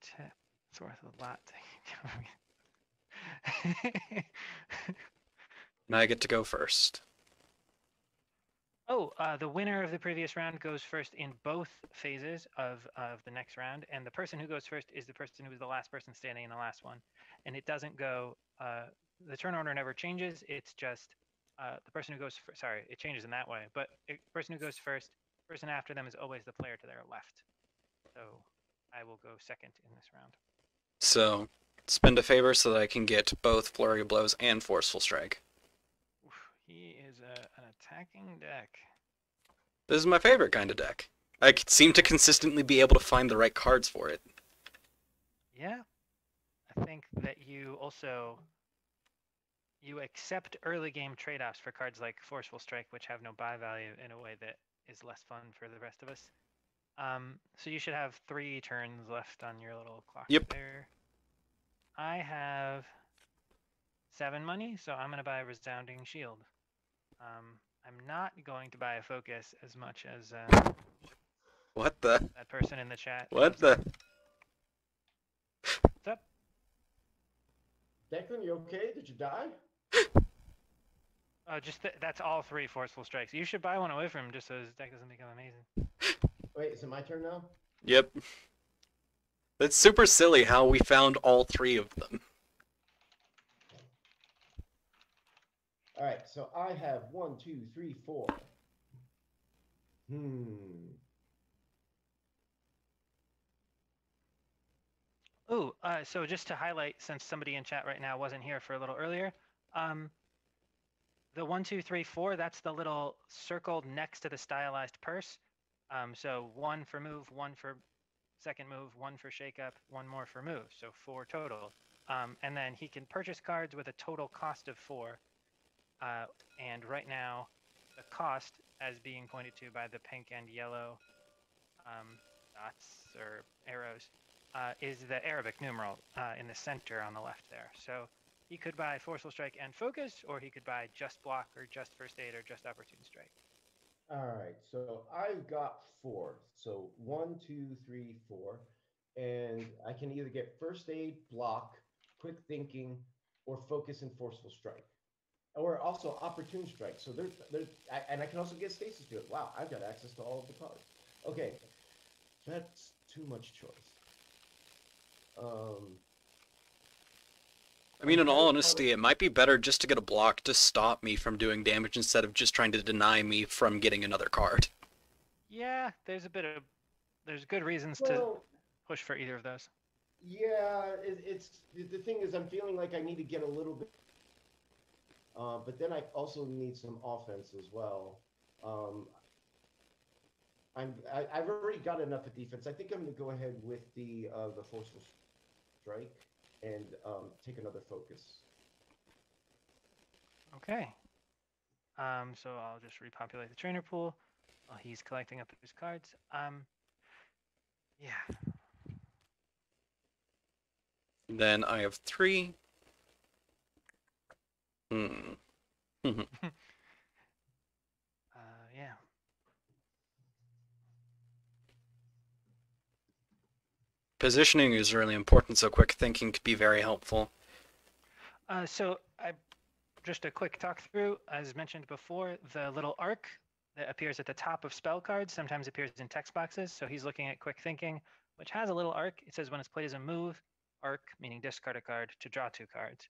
tip. It's worth a lot to And I get to go first. Oh, the winner of the previous round goes first in both phases of the next round, and the person who goes first is the person who was the last person standing in the last one. And it doesn't go. The turn order never changes. It's just the person who goes. Sorry, it changes in that way. But the person who goes first, person after them is always the player to their left. So I will go second in this round. So, spend a favor so that I can get both Flurry of Blows and Forceful Strike. Oof, he is an attacking deck. This is my favorite kind of deck. I seem to consistently be able to find the right cards for it. Yeah, I think that you also accept early game trade-offs for cards like Forceful Strike, which have no buy value, in a way that is less fun for the rest of us. So you should have 3 turns left on your little clock there. I have 7 money, so I'm going to buy a Resounding Shield. I'm not going to buy a Focus as much as What the? that person in the chat. What the? What's up? Declan, you okay? Did you die? Oh, just that's all 3 Forceful Strikes. You should buy one away from him just so his deck doesn't become amazing. Wait, is it my turn now? Yep. That's super silly how we found all 3 of them. All right, so I have 1, 2, 3, 4. Ooh, so just to highlight, since somebody in chat right now wasn't here for a little earlier, the 1, 2, 3, 4, that's the little circle next to the stylized purse. So 1 for move, 1 for second move, 1 for shake up, 1 more for move, so 4 total. And then he can purchase cards with a total cost of 4. And right now, the cost, as being pointed to by the pink and yellow dots or arrows, is the Arabic numeral in the center on the left there. So he could buy Forceful Strike and Focus, or he could buy just Block or just First Aid or just Opportune Strike. All right, so I've got 4. So 1, 2, 3, 4, and I can either get First Aid, Block, Quick Thinking, or Focus and Forceful Strike, or also Opportune Strike. So and I can also get Stasis Field. Wow, I've got access to all of the cards. Okay, that's too much choice. I mean, in all honesty, it might be better just to get a block to stop me from doing damage instead of just trying to deny me from getting another card. Yeah, there's good reasons to push for either of those. Yeah, it's the thing is, I'm feeling like I need to get a little bit, but then I also need some offense as well. I've already got enough of defense. I think I'm going to go ahead with the Forceful Strike and take another Focus. Okay. So I'll just repopulate the trainer pool while he's collecting up his cards. Yeah. Then I have 3. Yeah. Positioning is really important, so quick thinking could be very helpful. So just a quick talk through, as mentioned before, the little arc that appears at the top of spell cards sometimes appears in text boxes. So he's looking at quick thinking, which has a little arc. It says when it's played as a move, arc, meaning discard a card to draw 2 cards.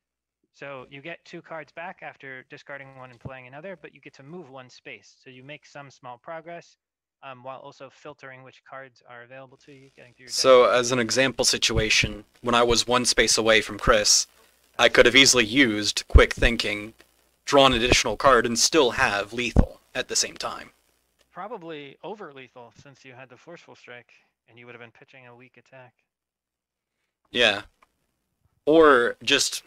So you get 2 cards back after discarding one and playing another, but you get to move 1 space. So you make some small progress while also filtering which cards are available to you, getting through your So, as an example situation, when I was 1 space away from Chris, I could have easily used quick thinking, drawn an additional card, and still have lethal at the same time. Probably over lethal, since you had the Forceful Strike, and you would have been pitching a weak attack. Yeah. Or just,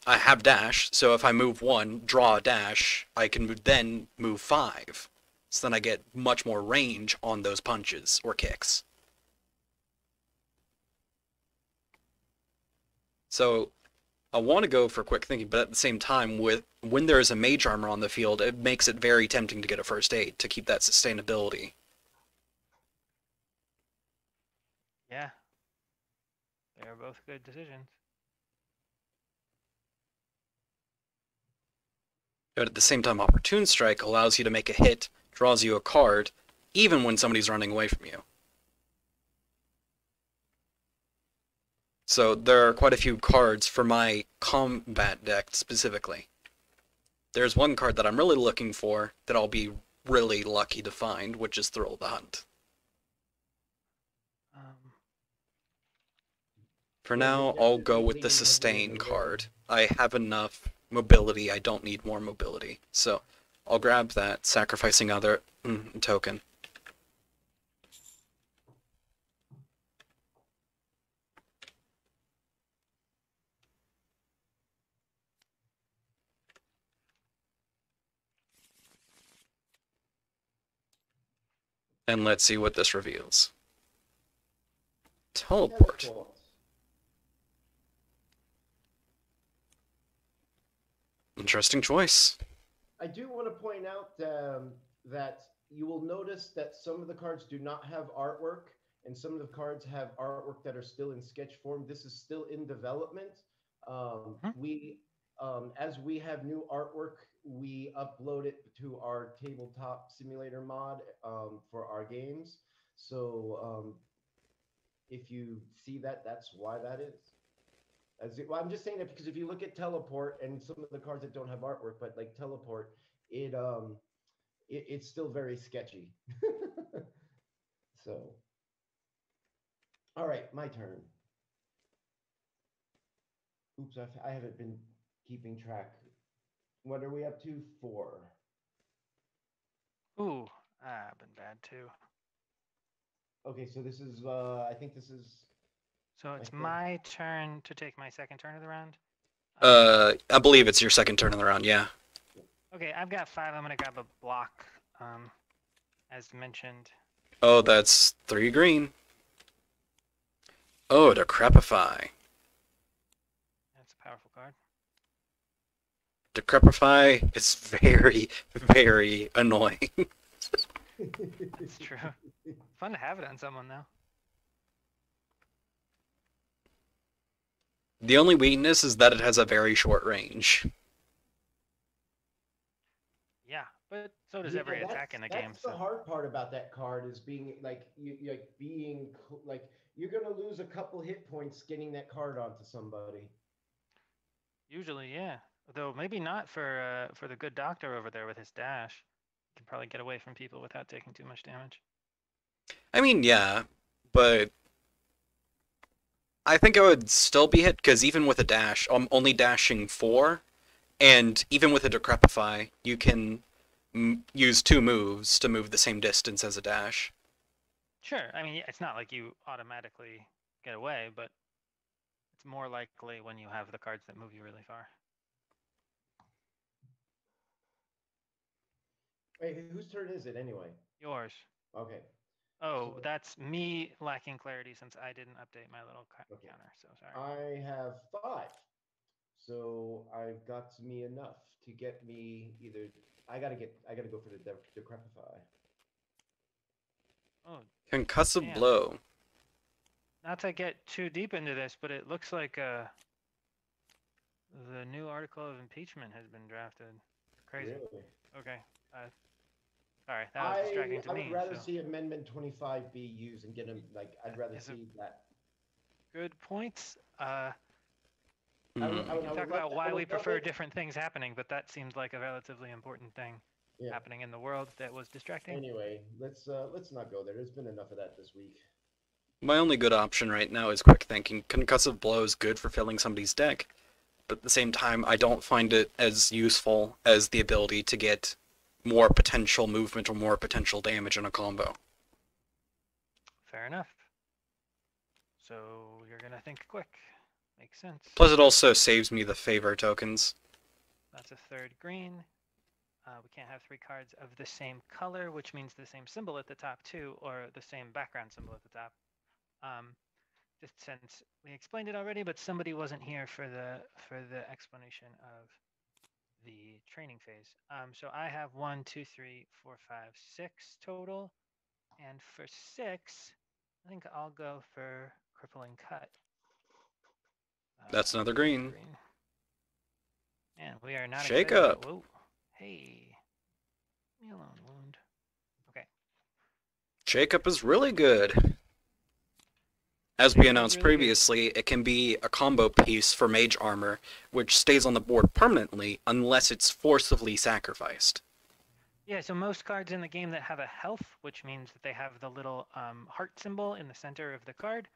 I have dash, so if I move 1, draw a dash, I can then move 5. So then I get much more range on those punches or kicks. So I want to go for quick thinking, but at the same time, when there is a mage armor on the field, it makes it very tempting to get a first aid to keep that sustainability. Yeah. They are both good decisions. But at the same time, Opportune Strike allows you to make a hit, draws you a card, even when somebody's running away from you. So there are quite a few cards for my combat deck specifically. There's one card that I'm really looking for that I'll be really lucky to find, which is Thrill of the Hunt. For now, I'll go with the Sustain card. I have enough mobility, I don't need more mobility. So I'll grab that, sacrificing other token. And let's see what this reveals. Teleport. Interesting choice. I do want to point out that you will notice that some of the cards do not have artwork, and some of the cards have artwork that are still in sketch form. This is still in development. As we have new artwork, we upload it to our tabletop simulator mod for our games. So if you see that, that's why that is. Well, I'm just saying that because if you look at Teleport and some of the cards that don't have artwork, but like Teleport, it's still very sketchy. So, all right, my turn. Oops, I haven't been keeping track. What are we up to? 4. Ooh, I've been bad too. Okay, so this is, I think this is, So it's turn. my turn to take my second turn of the round. Um, I believe it's your second turn in the round. Yeah. okay, I've got 5. I'm gonna grab a block, as mentioned. Oh, that's 3 green. Oh, Decrepify. That's a powerful card. Decrepify is very, very annoying. That's true. Fun to have it on someone though. The only weakness is that it has a very short range. Yeah, but so does Yeah, every attack in the game. That's the So hard part about that card is being like you like being like you're gonna lose a couple hit points getting that card onto somebody. usually, yeah. Though maybe not for the good doctor over there with his dash. He can probably get away from people without taking too much damage. I mean, yeah, but I think I would still be hit because even with a dash, I'm only dashing 4, and even with a Decrepify, you can use 2 moves to move the same distance as a dash. Sure. I mean, it's not like you automatically get away, but it's more likely when you have the cards that move you really far. Wait, whose turn is it anyway? Yours. Okay. Oh, So- that's me lacking clarity since I didn't update my little Okay. counter. So sorry. I have 5. So I've got me enough to get me either I gotta go for the Decrepify. Oh, Concussive damn. Blow. Not to get too deep into this, but it looks like the new article of impeachment has been drafted. Crazy. Really? Okay. Sorry, that was distracting to I me. would rather so. see Amendment 25 be used and get him like I'd rather is a- see that. Good points. Hmm. We can talk about why we prefer it. different things happening, but that seemed like a relatively important thing Yeah. happening in the world that was distracting. Anyway, let's not go there. There's been enough of that this week. My only good option right now is Quick Thinking. Concussive Blow is good for filling somebody's deck, but at the same time, I don't find it as useful as the ability to get more potential movement or more potential damage in a combo. Fair enough. So you're gonna think quick. Makes sense. Plus, it also saves me the favor tokens. That's a 3rd green. We can't have 3 cards of the same color, which means the same symbol at the top too, or the same background symbol at the top. Just since we explained it already, but somebody wasn't here for the explanation of the training phase. So I have 1, 2, 3, 4, 5, 6 total, and for 6, I think I'll go for Crippling Cut. That's another green. Man, we are not Shake excited up. Whoa. Hey. Leave me alone, wound. Okay. Shake Up is really good. As we Shake Up is announced really good. previously, it can be a combo piece for Mage Armor, which stays on the board permanently unless it's forcibly sacrificed. Yeah, so most cards in the game that have a health, which means that they have the little heart symbol in the center of the card,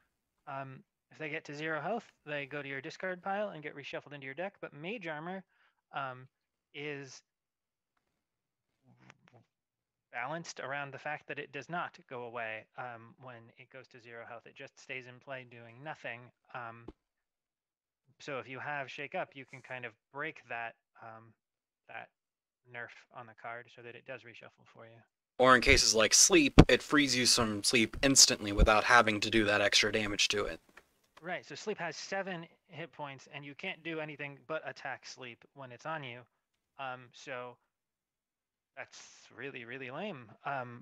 if they get to 0 health, they go to your discard pile and get reshuffled into your deck. But Mage Armor is balanced around the fact that it does not go away when it goes to 0 health. It just stays in play doing nothing. So if you have Shake Up, you can kind of break that that nerf on the card so that it does reshuffle for you. Or in cases like Sleep, it frees you some sleep instantly without having to do that extra damage to it. Right, so Sleep has 7 hit points, and you can't do anything but attack Sleep when it's on you. So that's really, really lame.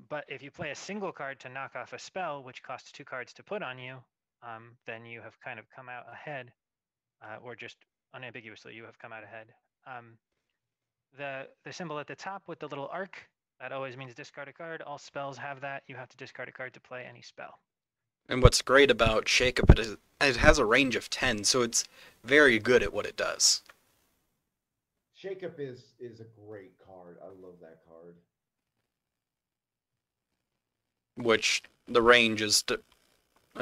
But if you play a single card to knock off a spell, which costs 2 cards to put on you, then you have kind of come out ahead, or just unambiguously you have come out ahead. The symbol at the top with the little arc, that always means discard a card. All spells have that. You have to discard a card to play any spell. And what's great about Shake Up is it has a range of 10, so it's very good at what it does. Shake Up is a great card. I love that card. Which the range is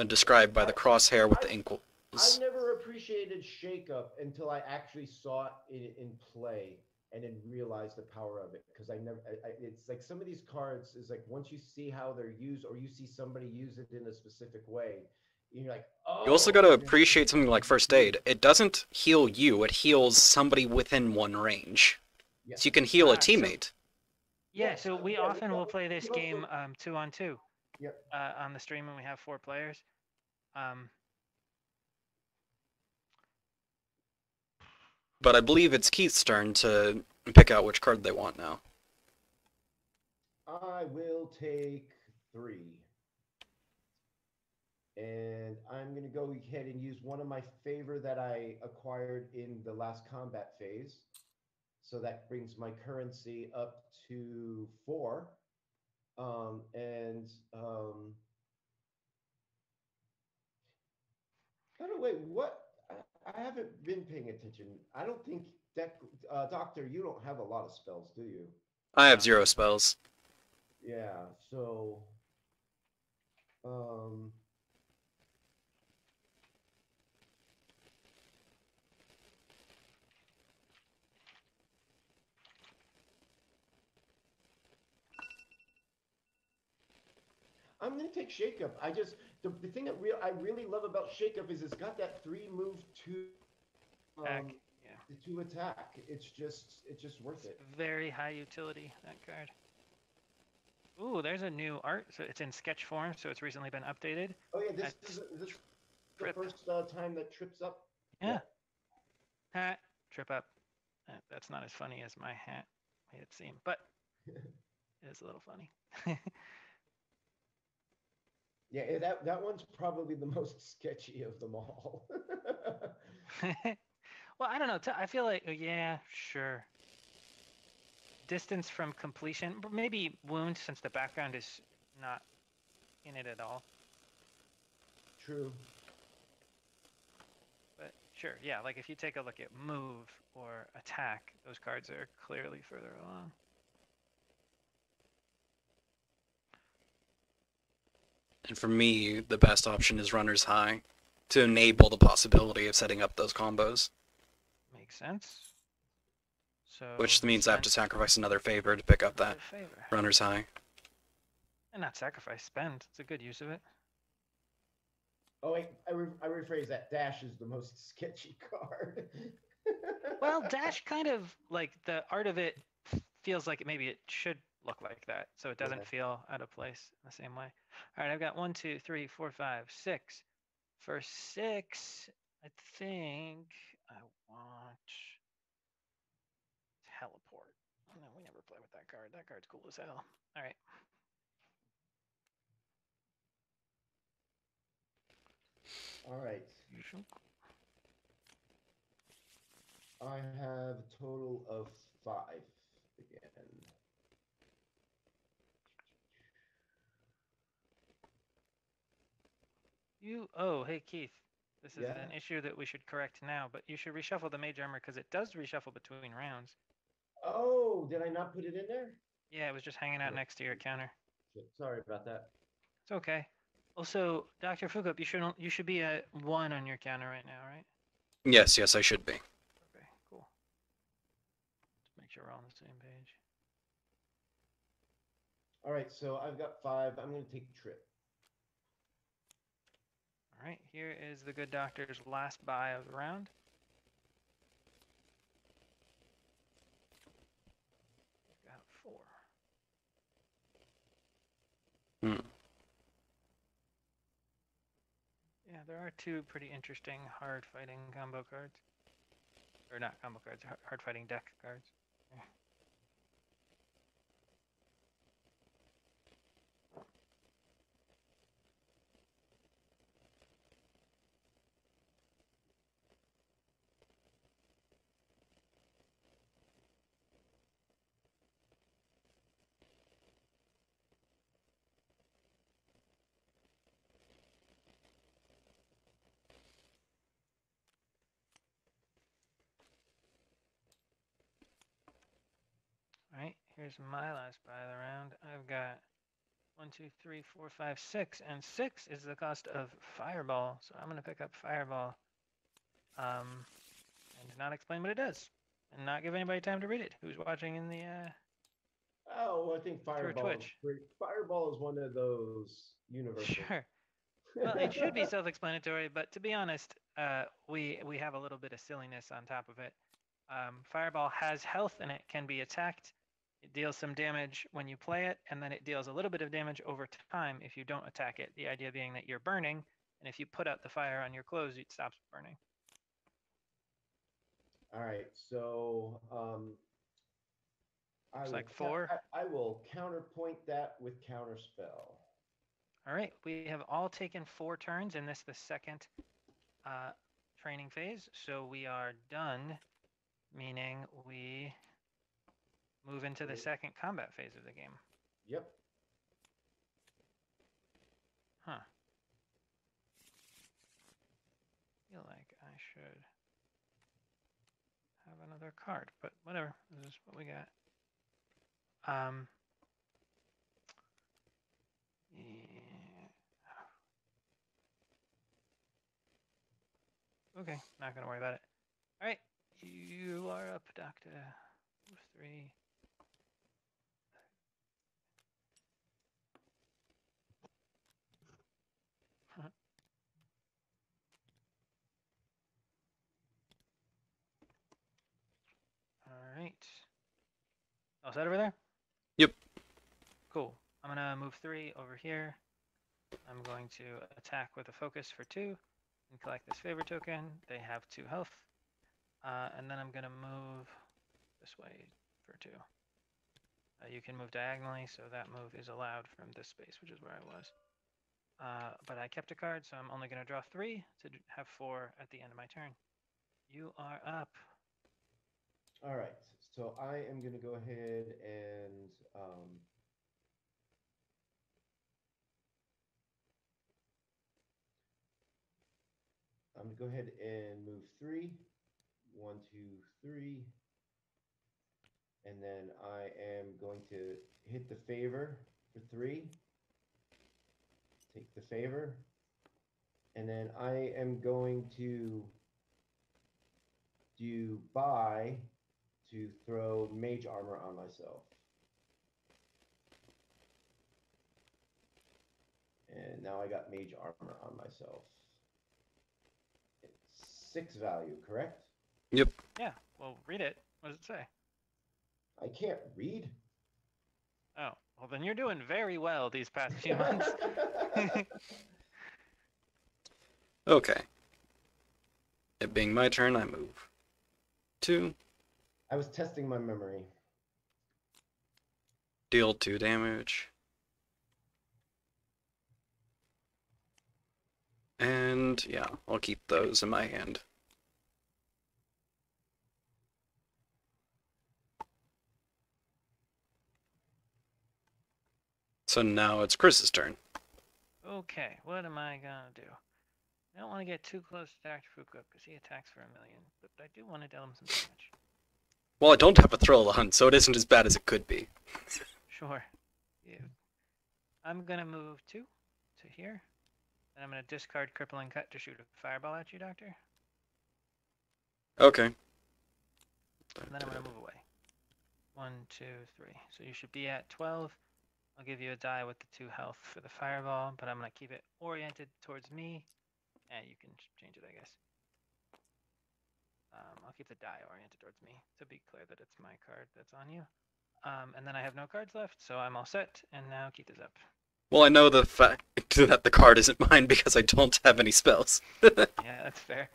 described by the crosshair with the ink. I never appreciated Shake Up until I actually saw it in play. and then realize the power of it. Because it's like some of these cards is like once you see how they're used, or you see somebody use it in a specific way, you're like, You also oh. gotta and then- appreciate something like first aid. It doesn't heal you, it heals somebody within one range. Yeah. So you can heal a Ah, so- teammate. Yeah, Yeah, so we yeah, often will also- play this we also- game 2-on-2 Yep. on the stream when we have 4 players. But I believe it's Keith's turn to pick out which card they want now. I will take 3. And I'm going to go ahead and use one of my favor that I acquired in the last combat phase. So that brings my currency up to 4. By the way, what? I haven't been paying attention. I don't think Doctor, you don't have a lot of spells, do you? I have 0 spells. Yeah, so I'm gonna take Shake Up. The thing that I really love about Shake Up is it's got that 3 move Attack. Yeah. to attack. It's just worth it. Very high utility, that card. Ooh, there's a new art. So it's in sketch form, so it's recently been updated. Oh yeah, this That's is the Trip. first time that Trips Up. Yeah. Hat, trip up. That's not as funny as my hat made it seem, but it is a little funny. Yeah, that one's probably the most sketchy of them all. Well, I don't know. I feel like, yeah, sure. Distance from completion, but maybe wound since the background is not in it at all. True. But sure, yeah, like if you take a look at move or attack, those cards are clearly further along. And for me, the best option is Runner's High to enable the possibility of setting up those combos. Makes sense. So Which means I have to spend sacrifice another favor to pick up that another favor. Runner's High. And not sacrifice, spend. It's a good use of it. Oh wait, I rephrase that. Dash is the most sketchy card. Well, Dash kind of like the art of it feels like maybe it should look like that, so it doesn't Yeah. feel out of place in the same way. All right, I've got 1, 2, 3, 4, 5, 6. For 6, I think I want teleport. Oh, no, we never play with that card. That card's cool as hell. All right. All right. I have a total of 5 again. Oh, hey Keith. This is Yeah? an issue that we should correct now, but you should reshuffle the mage armor because it does reshuffle between rounds. Oh, did I not put it in there? Yeah, it was just hanging out Yeah. next to your counter. Shit, sorry about that. It's okay. Also, Dr. Fukup, you should be at 1 on your counter right now, right? Yes, I should be. Okay, cool. Let's make sure we're all on the same page. All right, so I've got 5. I'm going to take Trip. All right, here is the good doctor's last buy of the round. Got 4. Hmm. Yeah, there are 2 pretty interesting hard fighting combo cards. Or not combo cards, hard fighting deck cards. Yeah. All right, here's my last buy of the round. I've got 1, 2, 3, 4, 5, 6, and 6 is the cost of Fireball. So I'm gonna pick up Fireball, and not explain what it does. and not give anybody time to read it. Who's watching in the Oh, I think Fireball. Twitch? Fireball is one of those universal. Sure. Well, it should be self-explanatory, but to be honest, we have a little bit of silliness on top of it. Fireball has health and it can be attacked. It deals some damage when you play it, and then it deals a little bit of damage over time if you don't attack it. The idea being that you're burning, and if you put out the fire on your clothes, it stops burning. All right, so It's like 4. I will counterpoint that with counterspell. All right, we have all taken 4 turns in this, the second training phase. So we are done, meaning we move into the second combat phase of the game. Yep. Huh. Feel like I should have another card, but whatever. This is what we got. Yeah. Okay, not gonna worry about it. All right, you are up, Doctor. Move 3. All right. All set over there? Yep. Cool. I'm gonna move 3 over here. I'm going to attack with a focus for 2 and collect this favor token. They have 2 health. And then I'm gonna move this way for 2. You can move diagonally, so that move is allowed from this space, which is where I was. But I kept a card, so I'm only gonna draw 3 to have 4 at the end of my turn. You are up. All right, so I am going to go ahead and I'm going to go ahead and move 3. 1, 2, 3. And then I am going to hit the favor for 3. Take the favor. And then I am going to do buy to throw mage armor on myself. And now I got mage armor on myself. It's 6 value, correct? Yep. Yeah, well, read it. What does it say? I can't read. Oh, well, then you're doing very well these past few months. Okay. It being my turn, I move 2. I was testing my memory. Deal 2 damage. And yeah, I'll keep those in my hand. So now it's Chris's turn. Okay, what am I gonna do? I don't want to get too close to Dr. Fukuoka because he attacks for 1 million, but I do want to deal him some damage. Well, I don't have a thrill of the hunt, so it isn't as bad as it could be. Sure. Yeah. I'm gonna move 2 to here, and I'm gonna discard Crippling Cut to shoot a fireball at you, Doctor. Okay. And then I'm gonna move away. 1, 2, 3. So you should be at 12. I'll give you a die with the 2 health for the fireball, but I'm gonna keep it oriented towards me. And you can change it, I guess. I'll keep the die oriented towards me to be clear that it's my card that's on you. And then I have no cards left, so I'm all set. And now keep this up. Well, I know the fact that the card isn't mine because I don't have any spells. Yeah, that's fair.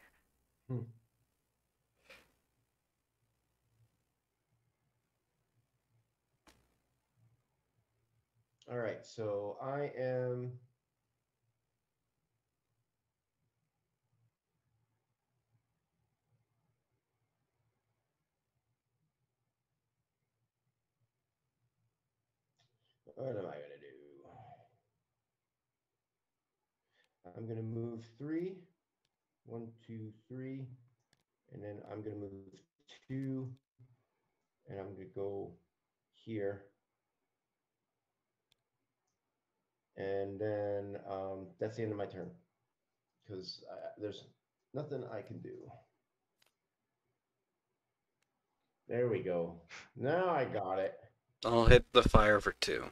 All right, so I am what am I gonna do? I'm gonna move 3. 1, 2, 3. And then I'm gonna move 2. And I'm gonna go here. And then that's the end of my turn. Because there's nothing I can do. There we go. Now I got it. I'll hit the fire for 2. All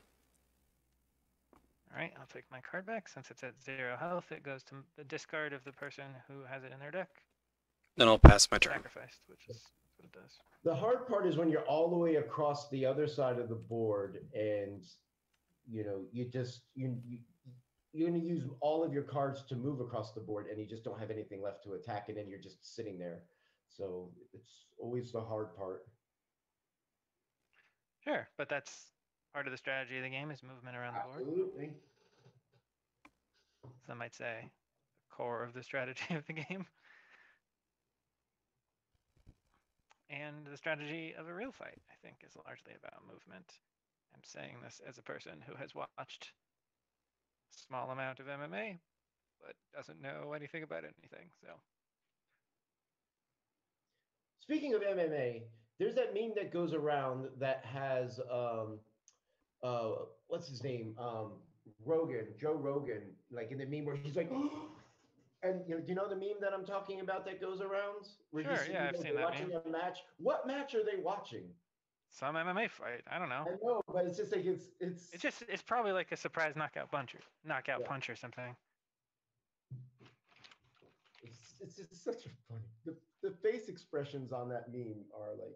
right, I'll take my card back. Since it's at 0 health, it goes to the discard of the person who has it in their deck. Then I'll pass my turn. Sacrificed, which is what it does. The hard part is when you're all the way across the other side of the board, and you know you're going to use all of your cards to move across the board, and you just don't have anything left to attack, and then you're just sitting there. So it's always the hard part. Sure, but that's part of the strategy of the game is movement around the board. Absolutely. Some might say the core of the strategy of the game. And the strategy of a real fight, I think, is largely about movement. I'm saying this as a person who has watched a small amount of MMA, but doesn't know anything about anything. So, Speaking of MMA, there's that meme that goes around that has what's his name? Joe Rogan, like in the meme where he's like, and do you know the meme that I'm talking about that goes around? Where Sure, he's yeah, I've seen that watching meme. a match. What match are they watching? some MMA fight. I don't know. I know, but it's just like It's probably like a surprise knockout punch Yeah. punch or something. it's just such a funny. The face expressions on that meme are like.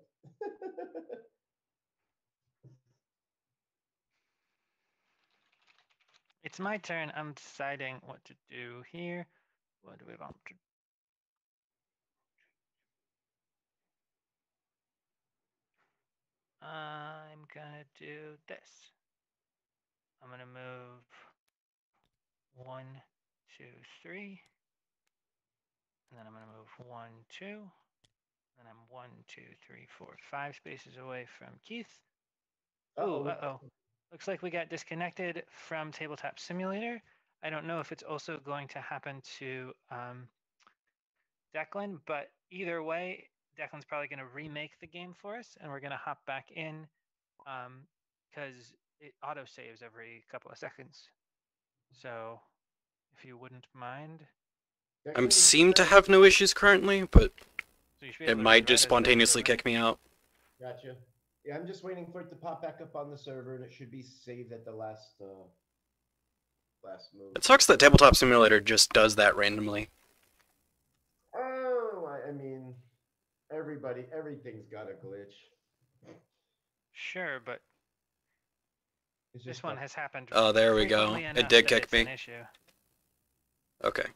It's my turn. I'm deciding what to do here. What do we want to? I'm gonna do this. I'm gonna move 1, 2, 3. And then I'm gonna move 1, 2. And I'm 1, 2, 3, 4, 5 spaces away from Keith. Ooh, uh-oh. Looks like we got disconnected from Tabletop Simulator. I don't know if it's also going to happen to Declan, but either way, Declan's probably going to remake the game for us, and we're going to hop back in because it auto saves every couple of seconds. So, if you wouldn't mind, I seem to have no issues currently, but so you should be it able to might read just as well, spontaneously right? kick me out. Gotcha. Yeah, I'm just waiting for it to pop back up on the server, and it should be saved at the last move. It sucks that Tabletop Simulator just does that randomly. Oh, I mean, everything's got a glitch. Sure, but It's this just one that- has happened. Oh, there we go. frequently It enough did that kick it's me. an issue. Okay.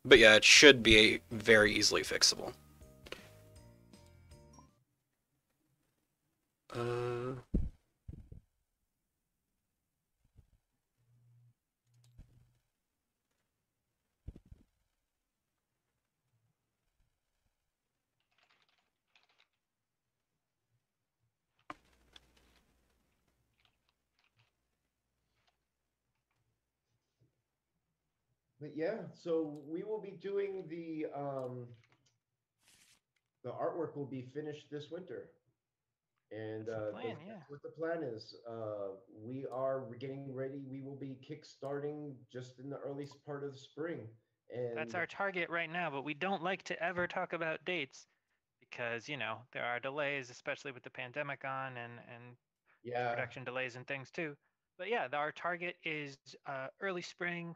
But yeah, it should be very easily fixable. But yeah, so we will be doing the artwork will be finished this winter. And That's the plan, yeah. that's what the plan is. We are getting ready. We will be kickstarting just in the earliest part of the spring. And That's our target right now, but we don't like to ever talk about dates because, there are delays, especially with the pandemic on and yeah, production delays and things too. But yeah, our target is early spring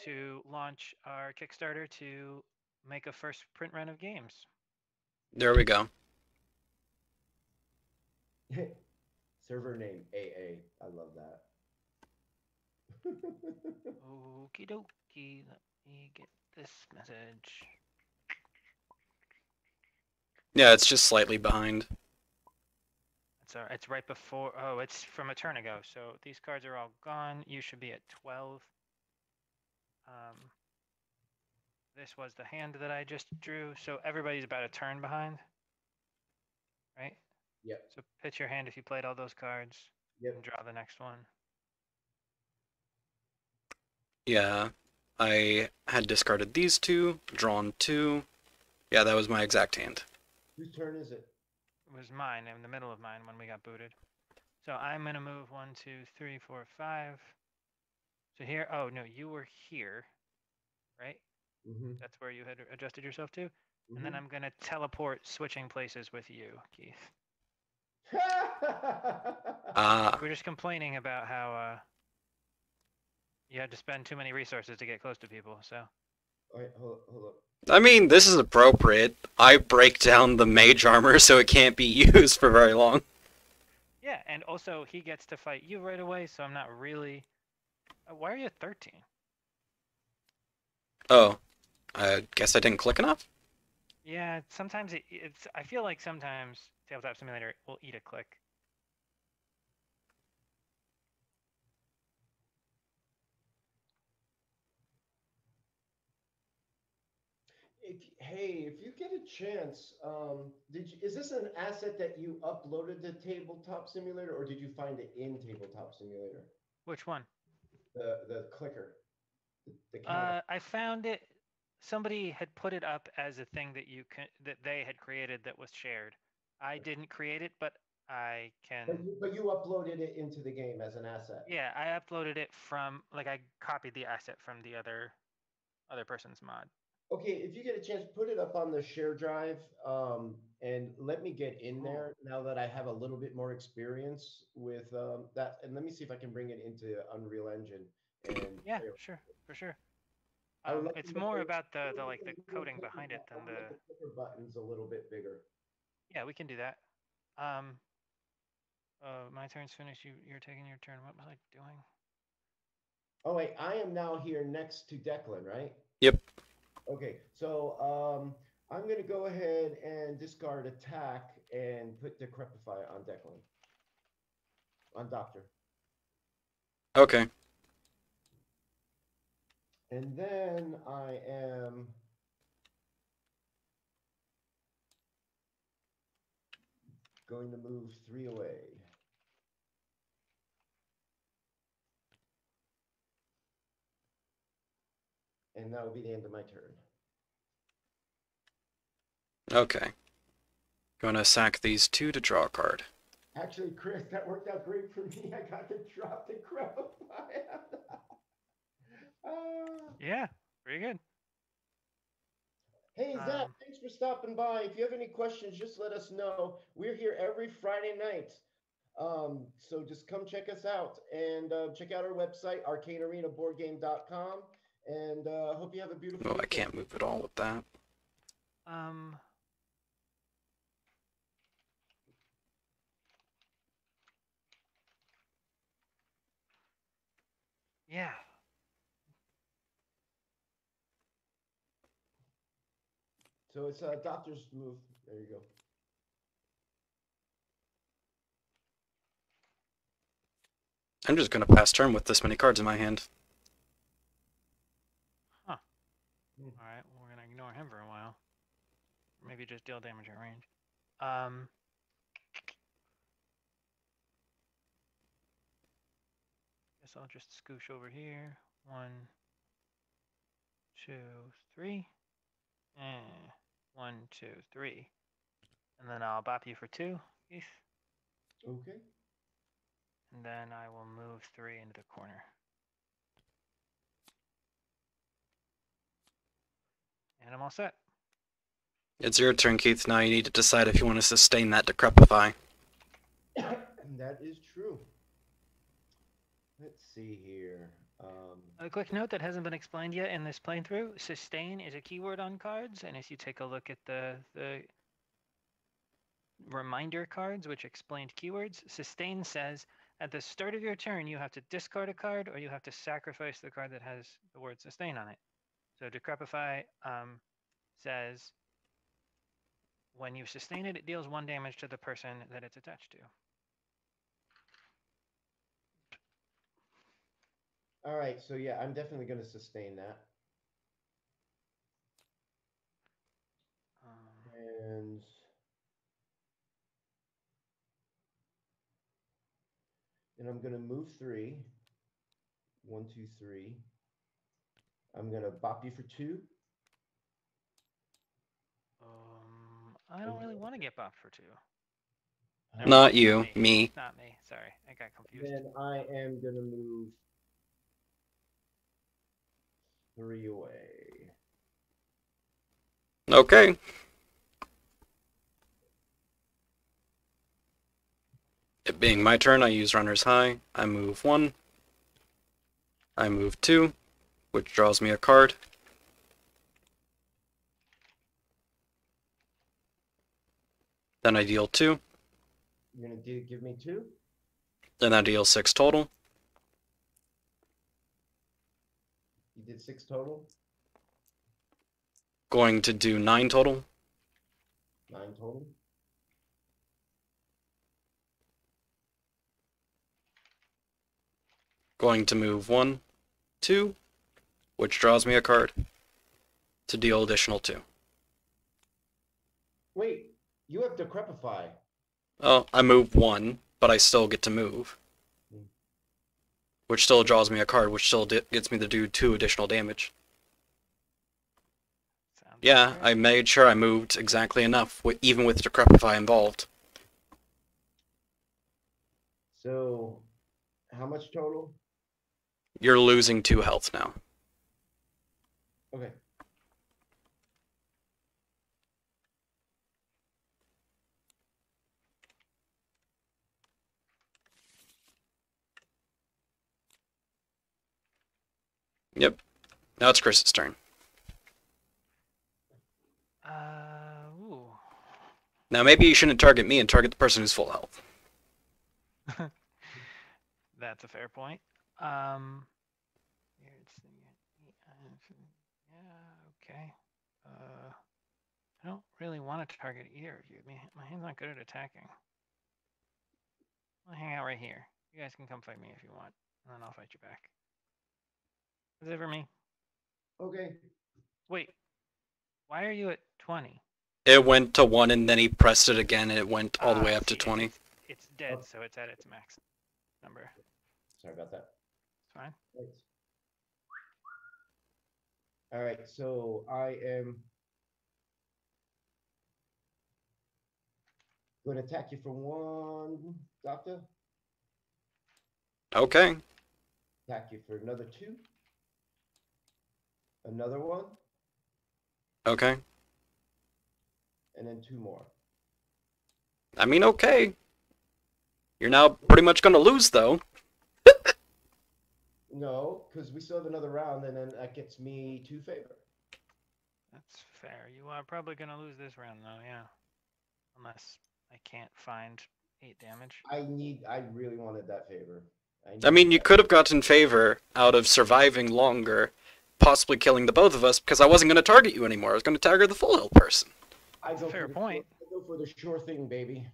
to launch our Kickstarter to make a first print run of games. There we go. server name AA. I love that. Okie dokie, let me get this message. Yeah, it's just slightly behind. It's right before. Oh, it's from a turn ago. So these cards are all gone. You should be at 12. This was the hand that I just drew. So everybody's about a turn behind, right? Yep. So pitch your hand if you played all those cards. Yep. And draw the next one. Yeah, I had discarded these 2, drawn 2. Yeah, that was my exact hand. Whose turn is it? It was mine, in the middle of mine when we got booted. So I'm going to move 1, 2, 3, 4, 5. So here, oh no, you were here, right? That's where you had adjusted yourself to. And then Mhm. I'm gonna teleport switching places with you, Keith. Ah, We're just complaining about how you had to spend too many resources to get close to people. So Wait, hold up. I mean, this is appropriate. I break down the mage armor so it can't be used for very long. yeah, and also he gets to fight you right away. So I'm not really. Why are you 13? Oh, I guess I didn't click enough? Yeah, sometimes it's. I feel like sometimes Tabletop Simulator will eat a click. Hey, if you get a chance, is this an asset that you uploaded to Tabletop Simulator, or did you find it in Tabletop Simulator? Which one? The clicker, the camera. I found it. Somebody had put it up as a thing that that they had created that was shared. I didn't create it, but I can. But you uploaded it into the game as an asset. Yeah, I uploaded it from I copied the asset from the other person's mod. Okay, if you get a chance, put it up on the share drive, and let me get in Cool. there now that I have a little bit more experience with that. And let me see if I can bring it into Unreal Engine. And Yeah, sure, for sure. I would like to It's make more the- about I would the like to the make coding clicker behind it I than want to make the. the clicker buttons a little bit bigger. Yeah, we can do that. My turn's finished. You're taking your turn. What was I doing? Oh wait, I am now here next to Declan, right? Yep. Okay, so I'm gonna go ahead and discard attack and put Decrepify on Declan. On Doctor. Okay. And then I am going to move 3 away. And that will be the end of my turn. Okay. Gonna sack these two to draw a card. Actually, Chris, that worked out great for me. I got to drop Decrepify. Yeah, pretty good. Hey, Zach, thanks for stopping by. If you have any questions, just let us know. We're here every Friday night. So just come check us out and check out our website, arcanearenaboardgame.com. And hope you have a beautiful Oh, I weekend. can't move at all with that. Yeah. So it's Doctor's move. There you go. I'm just gonna pass turn with this many cards in my hand. Huh. All right. Well, we're gonna ignore him for a while. Maybe just deal damage at range. Guess I'll just scoosh over here. 1, 2, 3. 1, 2, 3. And then I'll bop you for 2, Keith. Okay. And then I will move 3 into the corner. And I'm all set. It's your turn, Keith. Now you need to decide if you want to sustain that Decrepify. That is true. Let's see here. A quick note that hasn't been explained yet in this playthrough: sustain is a keyword on cards, and if you take a look at the reminder cards, which explained keywords, sustain says at the start of your turn you have to discard a card or you have to sacrifice the card that has the word sustain on it. So Decrepify says when you sustain it, it deals 1 damage to the person that it's attached to. All right, so yeah, I'm definitely going to sustain that. And I'm going to move 3. 1, 2, 3. I'm going to bop you for 2. I don't really want to get bopped for 2. Not you, me. Not me. Sorry, I got confused. Then I am going to move 3 away. Okay. It being my turn, I use Runner's High. I move 1. I move 2, which draws me a card. Then I deal 2. You're gonna give me 2? Then I deal 6 total. You did 6 total? Going to do 9 total. 9 total? Going to move 1, 2, which draws me a card. To deal additional 2. Wait, you have Decrepify. Oh, I move 1, but I still get to move. Which still draws me a card, which still gets me to do 2 additional damage. Sounds Yeah, accurate. I made sure I moved exactly enough, even with Decrepify involved. So, how much total? You're losing 2 health now. Okay. Yep. Now it's Chris's turn. Ooh. Now maybe you shouldn't target me and target the person who's full health. That's a fair point. Yeah, okay. I don't really want to target either of you. My hand's not good at attacking. I'll hang out right here. You guys can come fight me if you want, and then I'll fight you back. Is it for me? Okay. Wait. Why are you at 20? It went to 1 and then he pressed it again and it went all the way up to See, 20. It's dead, Oh. so it's at its max number. Sorry about that. It's fine. Right. All right, so I am going to attack you for 1, Doctor. Okay. Attack you for another 2. Another 1. Okay. And then 2 more. I mean, okay. You're now pretty much going to lose, though. No, because we still have another round, and then that gets me 2 favor. That's fair. You are probably going to lose this round, though, yeah. Unless I can't find 8 damage. I really wanted that favor. I mean, you could have gotten favor out of surviving longer, possibly killing the both of us, because I wasn't going to target you anymore. I was going to target the full health person. That's a fair point. I go for the sure thing, baby.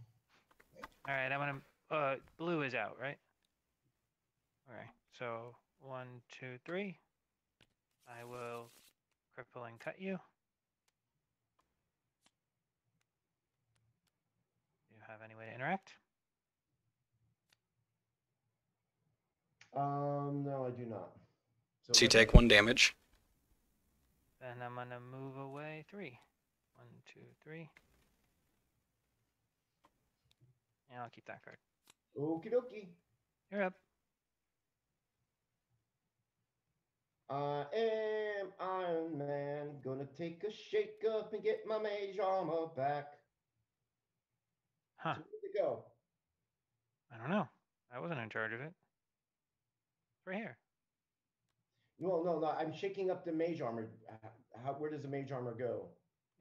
All right, I'm gonna. Blue is out, right? Okay, so 1, 2, 3. I will cripple and cut you. Do you have any way to interact? No, I do not. So you let's- take 1 damage. Then I'm gonna move away 3. 1, 2, 3. And I'll keep that card. Okie dokie. You're up. I am Iron Man, gonna take a shake up and get my mage armor back. Huh. So where'd it go? I don't know. I wasn't in charge of it. It's right here. No, I'm shaking up the mage armor. Where does the mage armor go?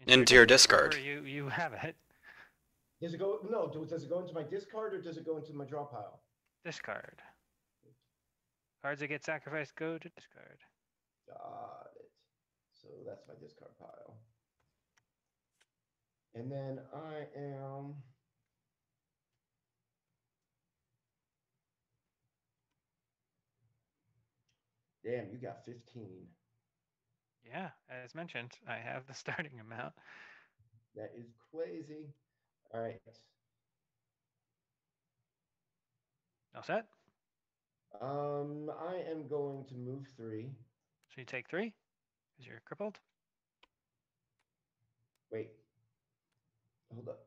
Into your deck, wherever discard. You have it. Does it go? No, does it go into my discard or does it go into my draw pile? Discard. Cards that get sacrificed go to discard. Got it. So that's my discard pile. And then I am. Damn, you got 15. Yeah, as mentioned, I have the starting amount. That is crazy. All right. All set? I am going to move 3. So you take 3 because you're crippled. Wait. Hold up.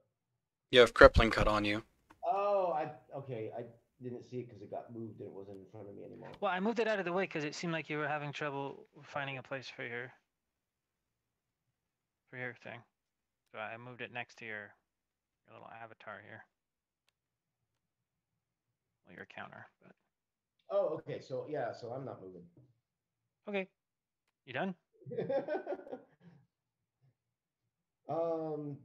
You have crippling cut on you. Oh, okay. I didn't see it because it got moved and it wasn't in front of me anymore. Well, I moved it out of the way because it seemed like you were having trouble finding a place for your for your thing. So I moved it next to your little avatar here. Well, your counter, but Oh, okay. So yeah, so I'm not moving. okay. You done? um,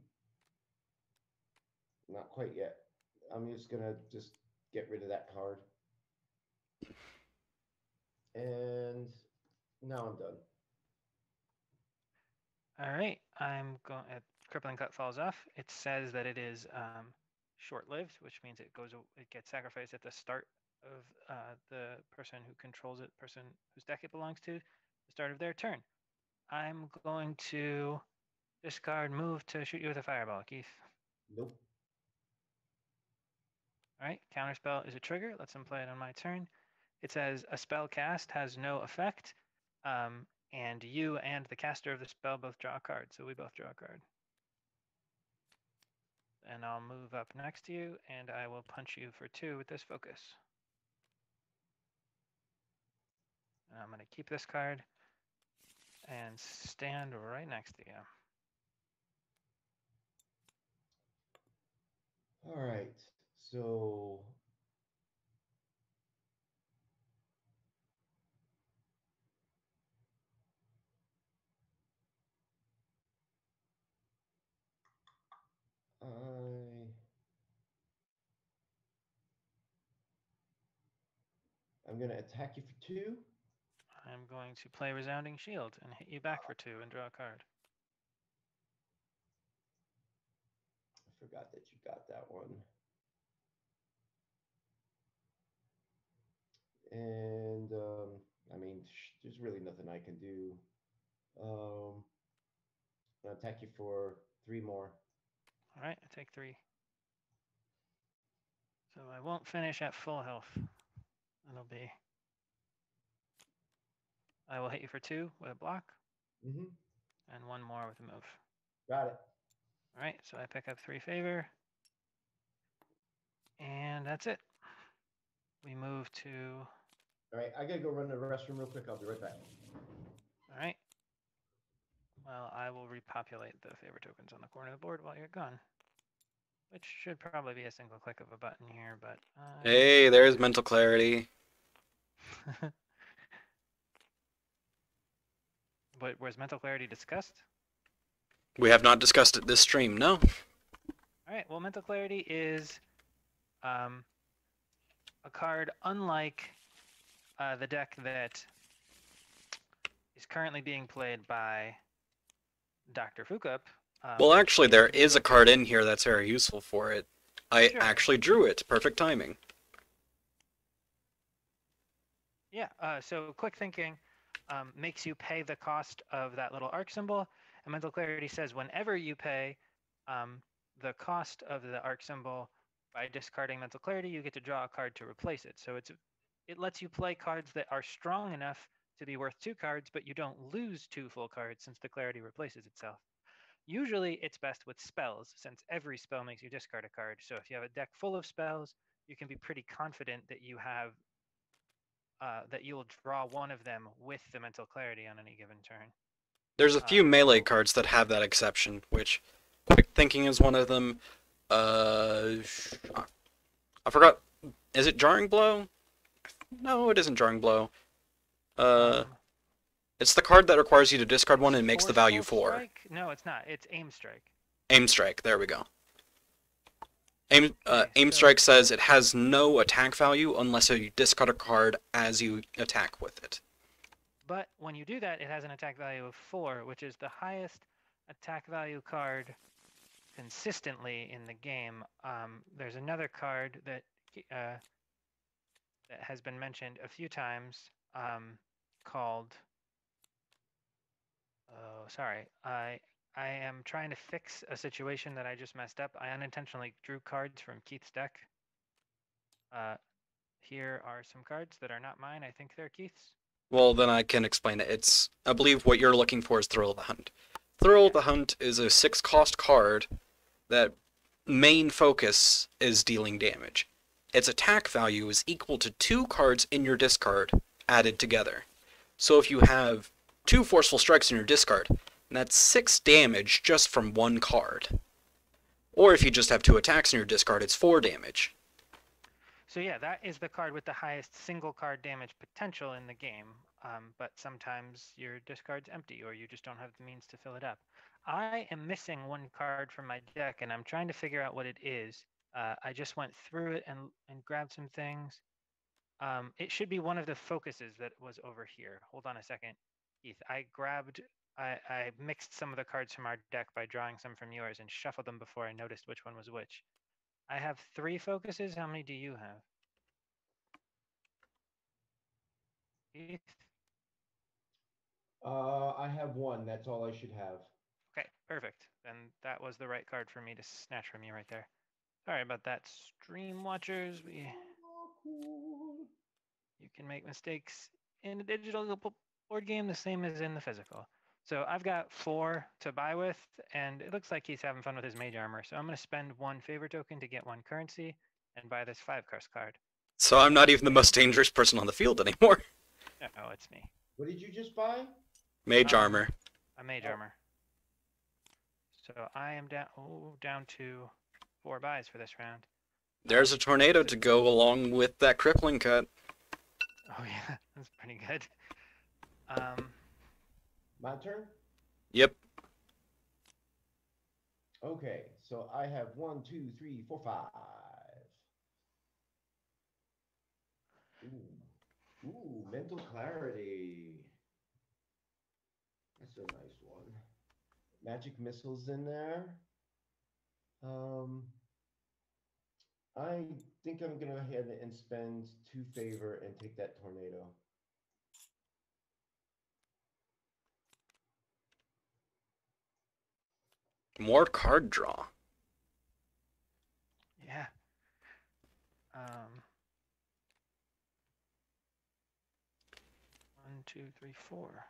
not quite yet. I'm just gonna get rid of that card. And now I'm done. All right. I'm going. Crippling Cut falls off. It says that it is short-lived, which means it gets sacrificed at the start of the person who controls it, person whose deck it belongs to, the start of their turn. I'm going to discard move to shoot you with a fireball, Keith. Nope. All right. Counterspell is a trigger. Let's play it on my turn. It says a spell cast has no effect, and you and the caster of the spell both draw a card. So we both draw a card. And I'll move up next to you, and I will punch you for 2 with this focus. And I'm going to keep this card and stand right next to you. All right. So I'm going to attack you for 2. I'm going to play Resounding Shield and hit you back for 2 and draw a card. I forgot that you got that one. And I mean, there's really nothing I can do. I'll attack you for 3 more. All right, I take 3. So I won't finish at full health. It'll be. I will hit you for 2 with a block. Mm-hmm. And 1 more with a move. Got it. All right, so I pick up 3 favor. And that's it. We move to. All right, I gotta go run to the restroom real quick. I'll be right back. All right. Well, I will repopulate the favor tokens on the corner of the board while you're gone. Which should probably be a single click of a button here, but... Hey, there's mental clarity. But was mental clarity discussed? We have not discussed it this stream, no. Alright, well, mental clarity is a card unlike the deck that is currently being played by Dr. Fukup. Well, actually, there is a card in here that's very useful for it. I actually drew it. Perfect timing. Yeah, so quick thinking makes you pay the cost of that little arc symbol. And mental clarity says whenever you pay the cost of the arc symbol by discarding mental clarity, you get to draw a card to replace it. So it lets you play cards that are strong enough to be worth 2 cards, but you don't lose 2 full cards since the clarity replaces itself. Usually it's best with spells, since every spell makes you discard a card. So if you have a deck full of spells, you can be pretty confident that you have that you will draw one of them with the mental clarity on any given turn. There's a few melee cards that have that exception, which Quick Thinking is one of them. I forgot. Is it Jarring Blow? No, it isn't Jarring Blow. It's the card that requires you to discard one and makes the value 4. Strike? No, it's not. It's Aim Strike. Aim Strike. There we go. Aim Strike says it has no attack value unless you discard a card as you attack with it. But when you do that, it has an attack value of 4, which is the highest attack value card consistently in the game. There's another card that that has been mentioned a few times called... Oh, sorry. I am trying to fix a situation that I just messed up. I unintentionally drew cards from Keith's deck. Here are some cards that are not mine. I think they're Keith's. Well, then I can explain it. I believe what you're looking for is Thrill of the Hunt. Thrill of the Hunt is a 6-cost card that main focus is dealing damage. Its attack value is equal to 2 cards in your discard added together. So if you have 2 Forceful Strikes in your discard, And that's 6 damage just from one card. Or if you just have 2 attacks in your discard, it's 4 damage. So yeah, that is the card with the highest single card damage potential in the game. But sometimes your discard's empty or you just don't have the means to fill it up. I am missing one card from my deck and I'm trying to figure out what it is. I just went through it and grabbed some things. It should be one of the focuses that was over here. Hold on a second, Keith. I mixed some of the cards from our deck by drawing some from yours and shuffled them before I noticed which one was which. I have 3 focuses. How many do you have? Keith? I have 1. That's all I should have. Okay, perfect. Then that was the right card for me to snatch from you right there. Sorry about that, stream watchers. You can make mistakes in a digital board game the same as in the physical. So I've got 4 to buy with, and it looks like he's having fun with his mage armor. So I'm going to spend 1 favor token to get 1 currency and buy this 5 curse card. So I'm not even the most dangerous person on the field anymore. No, it's me. What did you just buy? Mage armor. A mage armor. So I am down to 4 buys for this round. There's a tornado to go along with that crippling cut. Oh yeah, that's pretty good. My turn? Yep. Okay, so I have 1, 2, 3, 4, 5. Ooh, mental clarity. That's a nice one. Magic missiles in there. I think I'm gonna go ahead and spend 2 favor and take that tornado. More card draw. Yeah. 1, 2, 3, 4.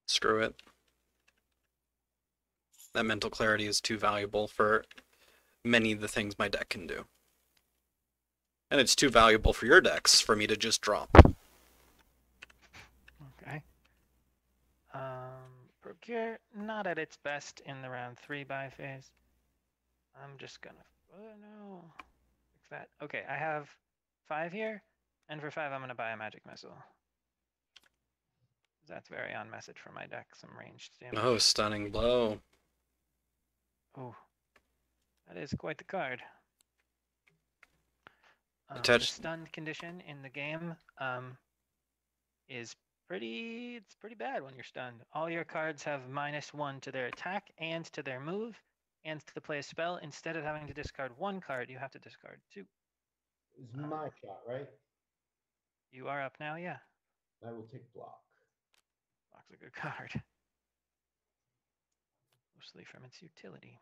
Screw it. That mental clarity is too valuable for many of the things my deck can do. And it's too valuable for your decks for me to just drop. Okay. Procure, not at its best in the round 3 buy phase. I'm just gonna, oh no, fix that. Okay, I have 5 here, and for 5 I'm gonna buy a magic missile. That's very on message for my deck, some ranged damage. Oh, stunning blow. Oh, that is quite the card. The Attached. stunned condition in the game is pretty bad when you're stunned. All your cards have -1 to their attack and to their move, and to play a spell, instead of having to discard 1 card, you have to discard 2. It's my shot, right? You are up now, yeah. I will take block. Block's a good card. Mostly from its utility.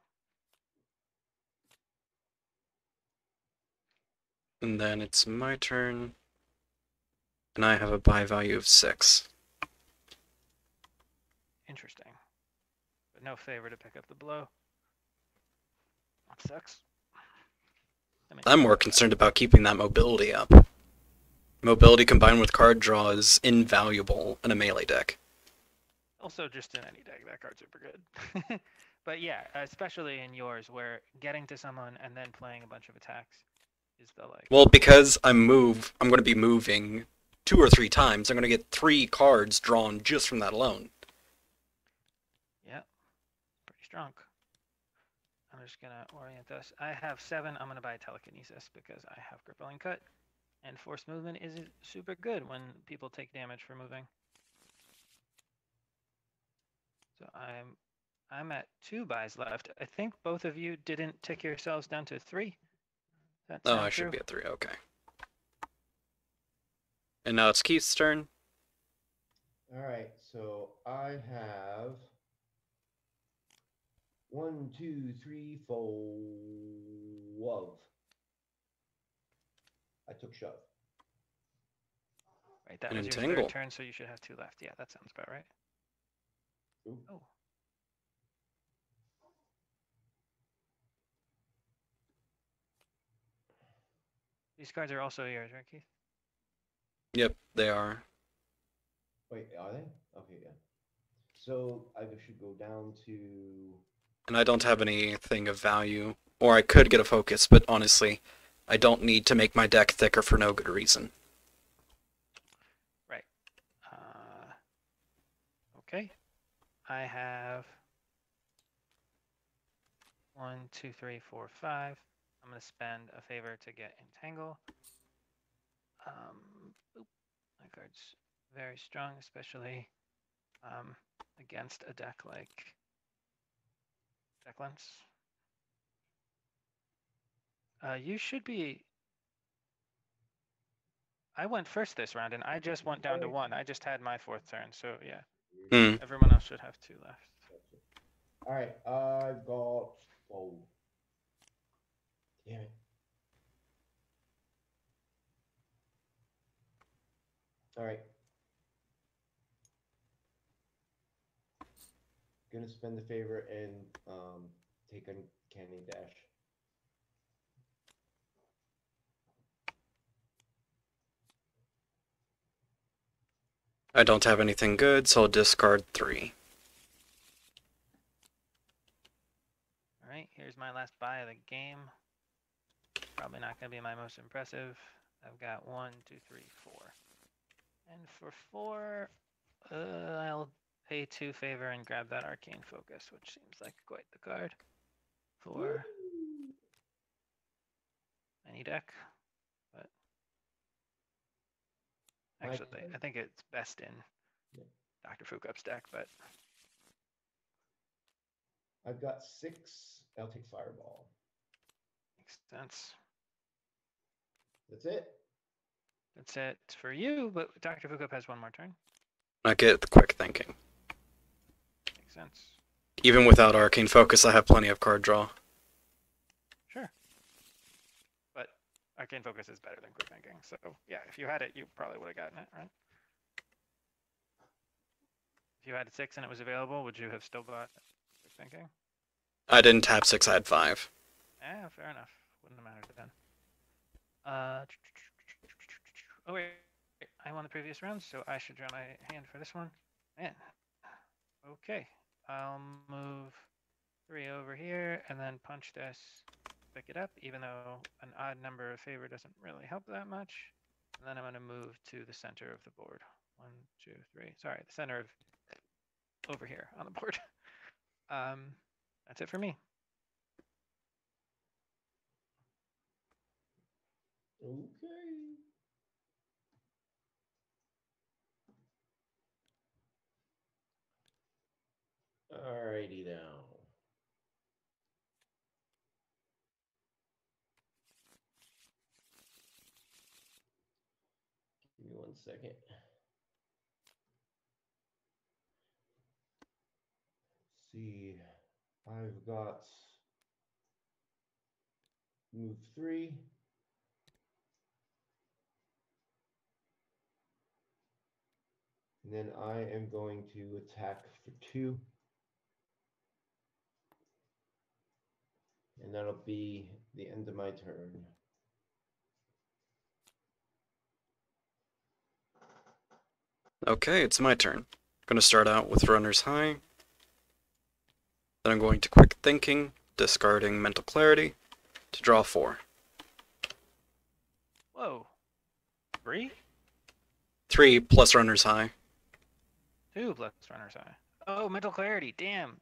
And then it's my turn. And I have a buy value of 6. Interesting. But no favor to pick up the blow. That sucks. I'm more concerned about keeping that mobility up. Mobility combined with card draw is invaluable in a melee deck. Also, just in any deck, that card's super good. But yeah, especially in yours, where getting to someone and then playing a bunch of attacks is the like. Well, because I'm going to be moving 2 or 3 times. I'm going to get 3 cards drawn just from that alone. Yeah, pretty strong. I'm just gonna orient us. I have 7. I'm gonna buy telekinesis because I have crippling cut, and force movement is super good when people take damage for moving. So I'm at 2 buys left. I think both of you didn't tick yourselves down to 3. That Oh, sound I should true? be at 3, okay. And now it's Keith's turn. All right, so I have 1, 2, 3, 4. Love. I took shove. Right, that An was your entangle. third turn, so you should have 2 left. Yeah, that sounds about right. Ooh. Oh. These cards are also yours, right, Keith? Yep, they are. Wait, are they? Okay, yeah. So I should go down to. And I don't have anything of value. Or I could get a focus, but honestly, I don't need to make my deck thicker for no good reason. Right. Okay. I have 1, 2, 3, 4, 5. I'm going to spend a favor to get Entangle. Boop. My card's very strong, especially against a deck like Declan's. You should be. I went first this round, and I just went down to 1. I just had my 4th turn, so yeah. Everyone else should have 2 left. All right, I've got. Oh. Damn it. All right. Gonna spend the favor and take a candy dash. I don't have anything good, so I'll discard 3. All right, here's my last buy of the game. Probably not going to be my most impressive. I've got 1, 2, 3, 4. And for 4, I'll pay 2 favor and grab that Arcane Focus, which seems like quite the card for any deck. But actually, I think it's best in Dr. Fukup's deck, but I've got 6. I'll take Fireball. makes sense. That's it. That's it for you, but Dr. Fukup has 1 more turn. I get the quick thinking. Makes sense. Even without Arcane Focus, I have plenty of card draw. Sure. But Arcane Focus is better than quick thinking, so yeah, if you had it, you probably would have gotten it, right? If you had 6 and it was available, would you have still got quick thinking? I didn't tap 6, I had 5. Yeah, fair enough. Wouldn't have mattered then. Oh wait, I won the previous round, so I should draw my hand for this one. Man. Okay, I'll move 3 over here and then punch this, pick it up, even though an odd number of favor doesn't really help that much. And then I'm going to move to the center of the board. 1, 2, 3. Sorry, the center of over here on the board. That's it for me. Okay. Alrighty now. Give me 1 second. See, I've got move 3. And then I am going to attack for 2. And that'll be the end of my turn. Okay, it's my turn. I'm going to start out with Runner's High. Then I'm going to Quick Thinking, discarding Mental Clarity, to draw 4. Whoa. 3? 3 plus Runner's High. 2 plus Runner's High. Oh, Mental Clarity. Damn.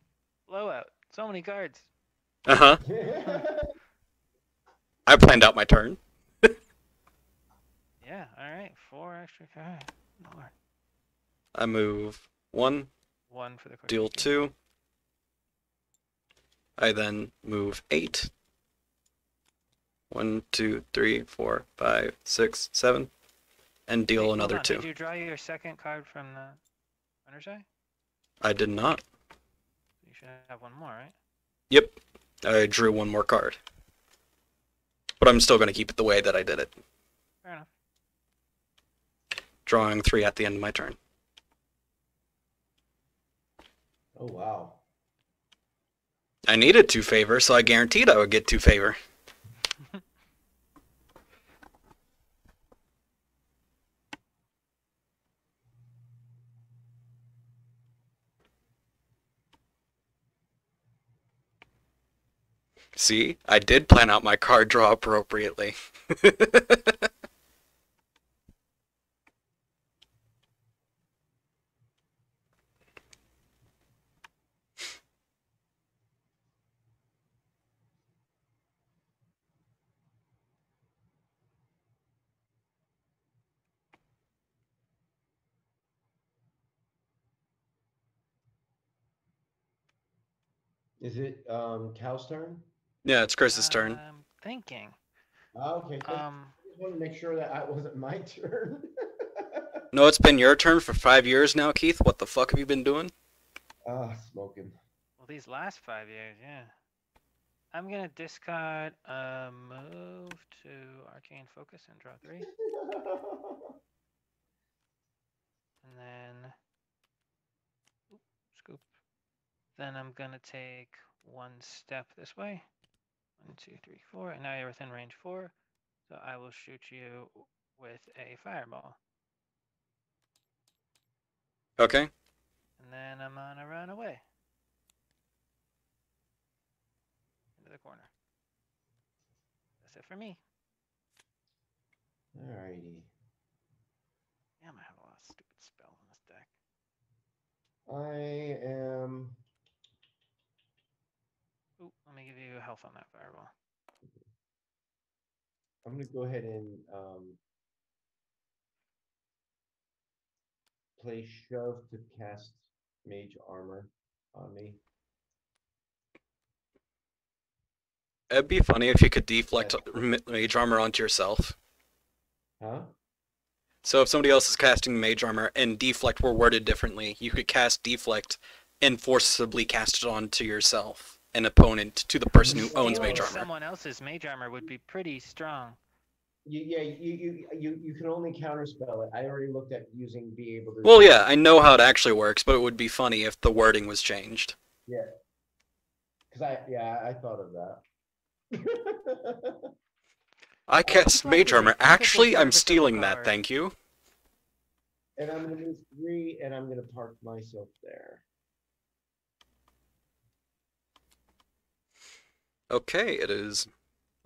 Blowout. So many cards. Uh-huh. I planned out my turn. Yeah, alright. 4 extra cards. Lord. I move 1, 1 for the quick deal thinking. 2. I then move 8. 1, 2, 3, 4, 5, 6, 7. And deal Wait, hold another on. 2. Did you draw your second card from the... Runner's Eye? I did not. You should have one more, right? Yep. I drew one more card. But I'm still going to keep it the way that I did it. Fair enough. Drawing 3 at the end of my turn. Oh, wow. I needed 2 favor, so I guaranteed I would get 2 favor. See, I did plan out my card draw appropriately. Is it Cal's turn? Yeah, it's Chris's turn. I'm thinking. Okay. I just want to make sure that it wasn't my turn. No, it's been your turn for 5 years now, Keith. What the fuck have you been doing? Smoking. Well, these last 5 years, yeah. I'm gonna discard move to Arcane Focus and draw 3. And then scoop. Then I'm gonna take 1 step this way. 1, 2, 3, 4. And now you're within range 4. So I will shoot you with a fireball. Okay. And then I'm gonna run away. Into the corner. That's it for me. Alrighty. Damn, I have a lot of stupid spells in this deck. I am. Ooh, let me give you health on that fireball. I'm gonna go ahead and play shove to cast mage armor on me. It'd be funny if you could deflect mage armor onto yourself. Huh? So if somebody else is casting mage armor and deflect were worded differently, you could cast deflect and forcibly cast it onto yourself, an opponent to the person who owns mage armor. Someone else's mage armor would be pretty strong. You can only counterspell it. I already looked at using be able to. Well, yeah, I know how it actually works, but it would be funny if the wording was changed. Yeah. Because I thought of that. I cast mage armor. Actually, I'm stealing that, thank you. And I'm going to move 3, and I'm going to park myself there. Okay, it is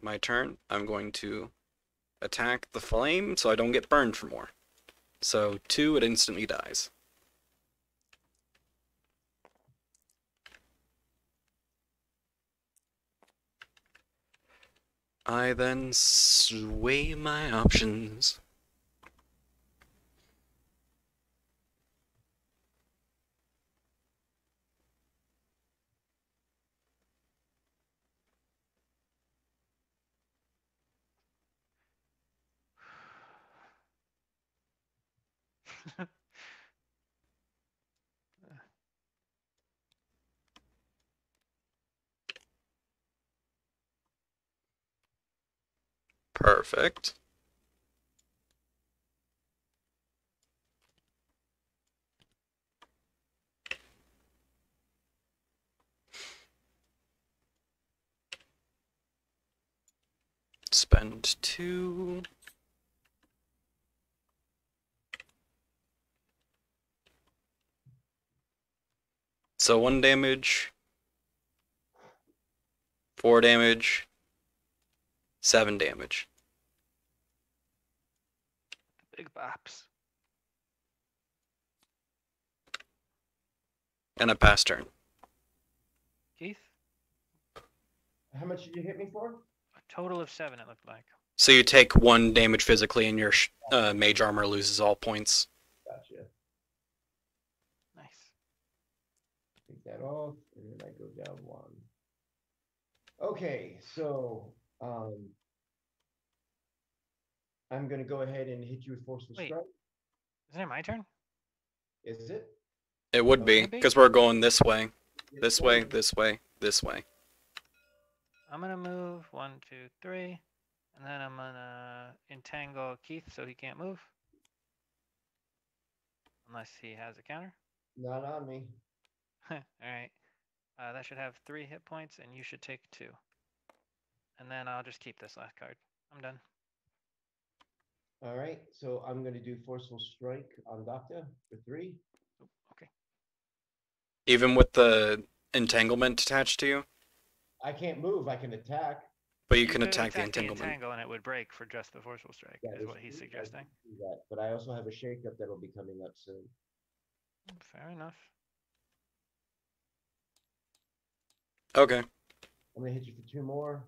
my turn. I'm going to attack the flame so I don't get burned for more. So 2, it instantly dies. I then sway my options. Perfect. Spend 2. So 1 damage, 4 damage, 7 damage. Big bops. And a pass turn. Keith? How much did you hit me for? A total of 7, it looked like. So you take 1 damage physically and your mage armor loses all points. Gotcha. Nice. Take that off, and then I go down 1. Okay, so I'm gonna go ahead and hit you with forceful Wait. strike. Isn't it my turn? Is it? It would be, Maybe? because we're going this way, Yeah, this way, this way, this way. I'm gonna move 1, 2, 3, and then I'm gonna entangle Keith so he can't move. Unless he has a counter. Not on me. Alright. That should have 3 hit points, and you should take 2. And then I'll just keep this last card. I'm done. All right, so I'm gonna do forceful strike on Doctor for 3. Oop, okay. Even with the entanglement attached to you, I can't move. I can attack. but you can could attack the entanglement. entangle and it would break for just the forceful strike, is there's what he's 3 I suggesting. can do that, but I also have a shakeup that'll be coming up soon. Fair enough. Okay. I'm gonna hit you for 2 more.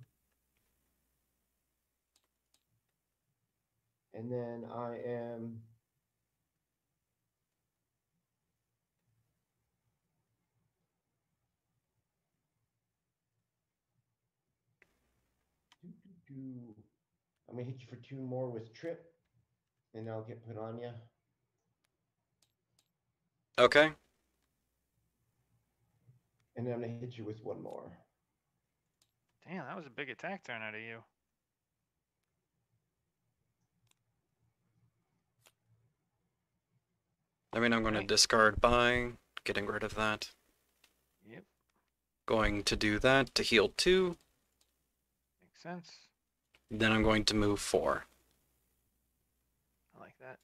And then I am I'm gonna hit you for 2 more with trip, and I'll get put on you. Okay. And then I'm gonna hit you with 1 more. Damn, that was a big attack turn out of you. I mean, I'm going to Right. discard by getting rid of that. Yep, Going to do that to heal 2. makes sense. Then I'm going to move 4. I like that.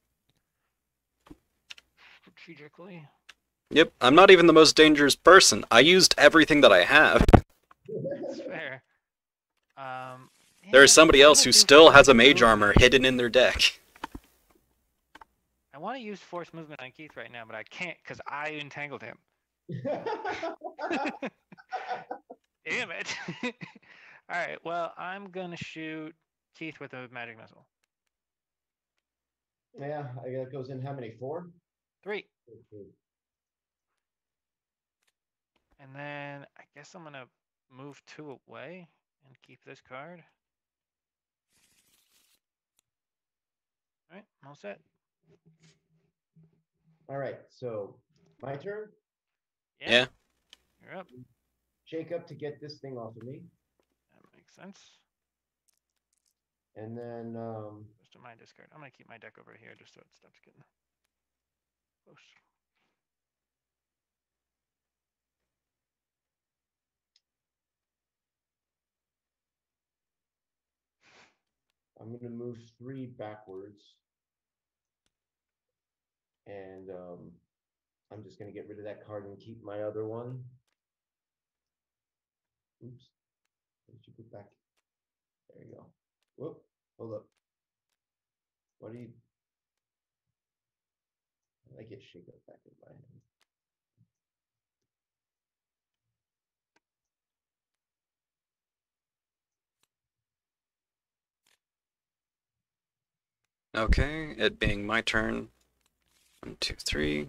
Strategically. Yep, I'm not even the most dangerous person. I used everything that I have. That's fair. There's Yeah, somebody I else wanna who do still force has a mage movement. armor hidden in their deck. I want to use force movement on Keith right now, but I can't because I entangled him. Damn it. All right, well, I'm going to shoot Keith with a magic missile. Yeah, I got goes in how many? 4? 3. Okay. And then I guess I'm going to move 2 away and keep this card. All right, I'm all set. All right, so my turn. Yeah. You're up. Shake up to get this thing off of me, That makes sense. and then Goes to my discard. I'm going to keep my deck over here just so it stops getting close. I'm gonna move 3 backwards, and I'm just gonna get rid of that card and keep my other one. Oops, where did you go back? There you go. Whoop, hold up. What do you? I get shake up back in my hand. Okay, it being my turn. 1, 2, 3.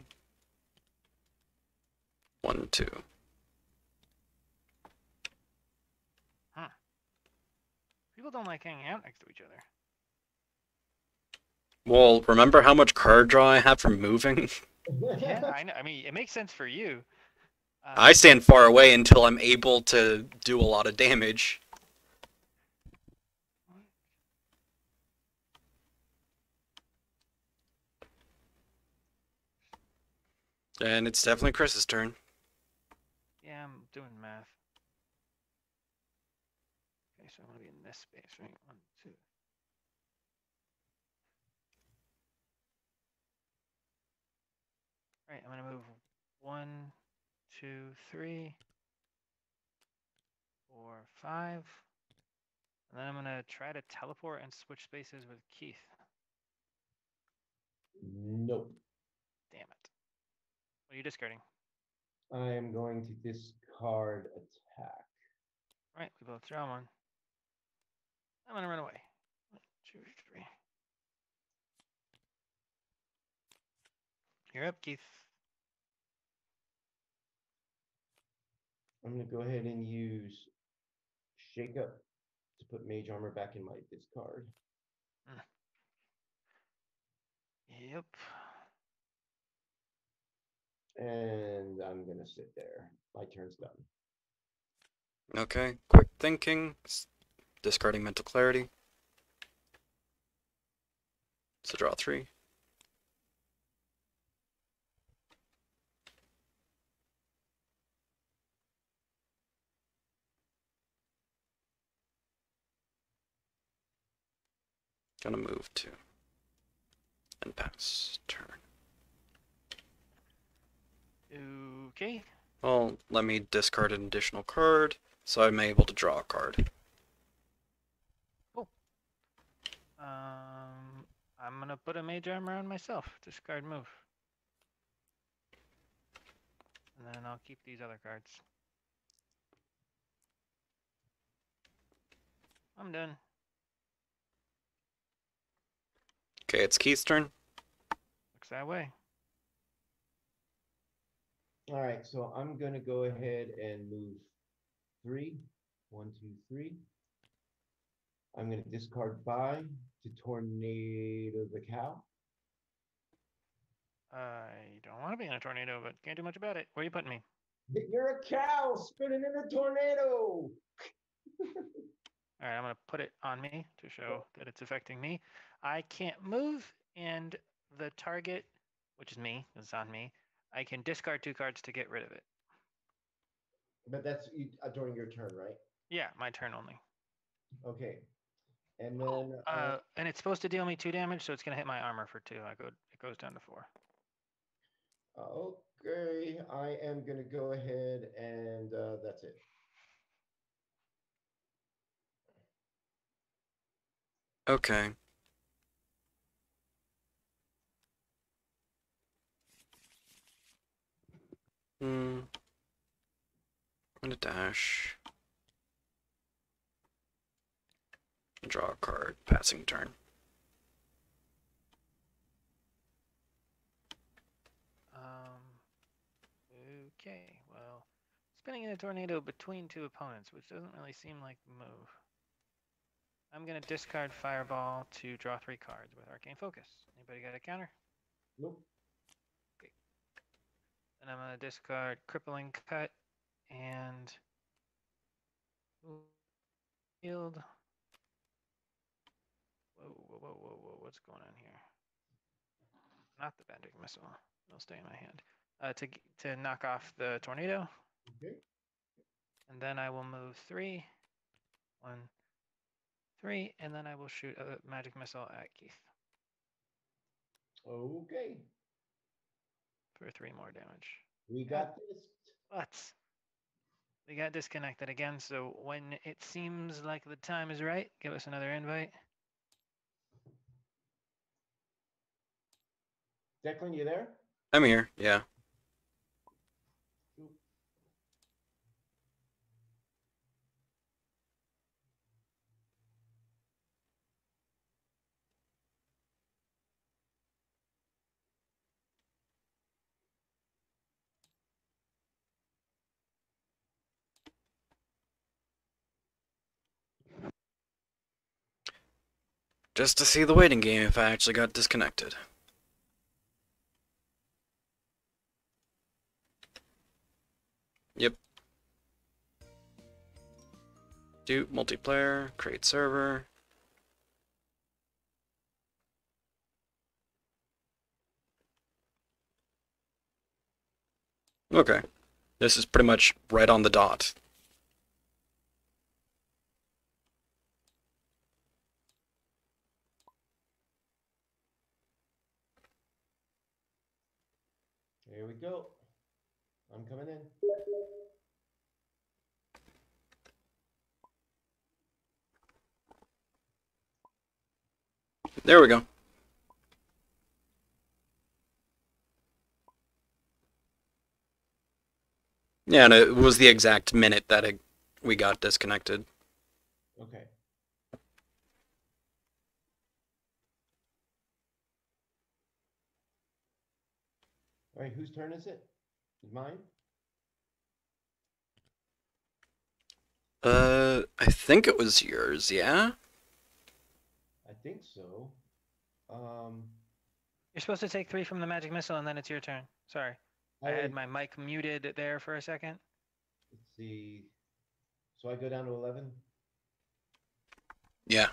1, 2. People don't like hanging out next to each other. Well, remember how much card draw I have from moving? Yeah, I know. I mean, it makes sense for you. I stand far away until I'm able to do a lot of damage. And it's definitely Chris's turn. Yeah, I'm doing math. Okay, so I'm gonna be in this space, right? 1, 2. All right, I'm gonna move 1, 2, 3, 4, 5, and then I'm gonna try to teleport and switch spaces with Keith. Nope. Damn it. What are you discarding? I am going to discard attack. All right, we both draw 1. I'm gonna run away. 1, 2, 3. You're up, Keith. I'm gonna go ahead and use shake up to put mage armor back in my discard. Yep. And I'm gonna sit there. My turn's done. Okay, quick thinking, discarding mental clarity. So draw 3. Gonna move 2. And pass turn. Okay. Well, let me discard an additional card, so I'm able to draw a card. I'm gonna put a mage armor on myself. Discard move. And then I'll keep these other cards. I'm done. Okay, it's Keith's turn. Looks that way. All right, so I'm gonna go ahead and move 3. 1, 2, 3. I'm gonna discard by to tornado the cow. I don't want to be in a tornado, but can't do much about it. Where are you putting me? You're a cow spinning in a tornado. All right, I'm gonna put it on me to show that it's affecting me. I can't move, and the target, which is me, is on me. I can discard 2 cards to get rid of it. But that's during your turn, right? Yeah, my turn only. Okay. And then And it's supposed to deal me 2 damage, so it's gonna hit my armor for 2. It goes down to 4. okay, I am gonna go ahead and that's it. Okay. I'm gonna dash. Draw a card. Passing turn. Okay, well, spinning in a tornado between 2 opponents, which doesn't really seem like the move. I'm gonna discard Fireball to draw 3 cards with Arcane Focus. Anybody got a counter? Nope. Okay. And I'm gonna discard Crippling Cut and Shield. Whoa, what's going on here? Not the Magic Missile. It'll stay in my hand. To knock off the tornado. Okay. And then I will move 3. 1, 3, and then I will shoot a Magic Missile at Keith Okay. for 3 more damage. We got this. But we got disconnected again, so when it seems like the time is right, give us another invite. Declan, you there? I'm here, yeah. Just to see the waiting game if I actually got disconnected. Yep. Do multiplayer, create server. Okay. This is pretty much right on the dot. Here we go. I'm coming in. There we go. Yeah, and it was the exact minute that we got disconnected. Okay. All right, whose turn is it? Is mine? I think it was yours, yeah? I think so. You're supposed to take 3 from the Magic Missile, and then it's your turn. Sorry. I had my mic muted there for a second. Let's see. So I go down to 11. Yeah.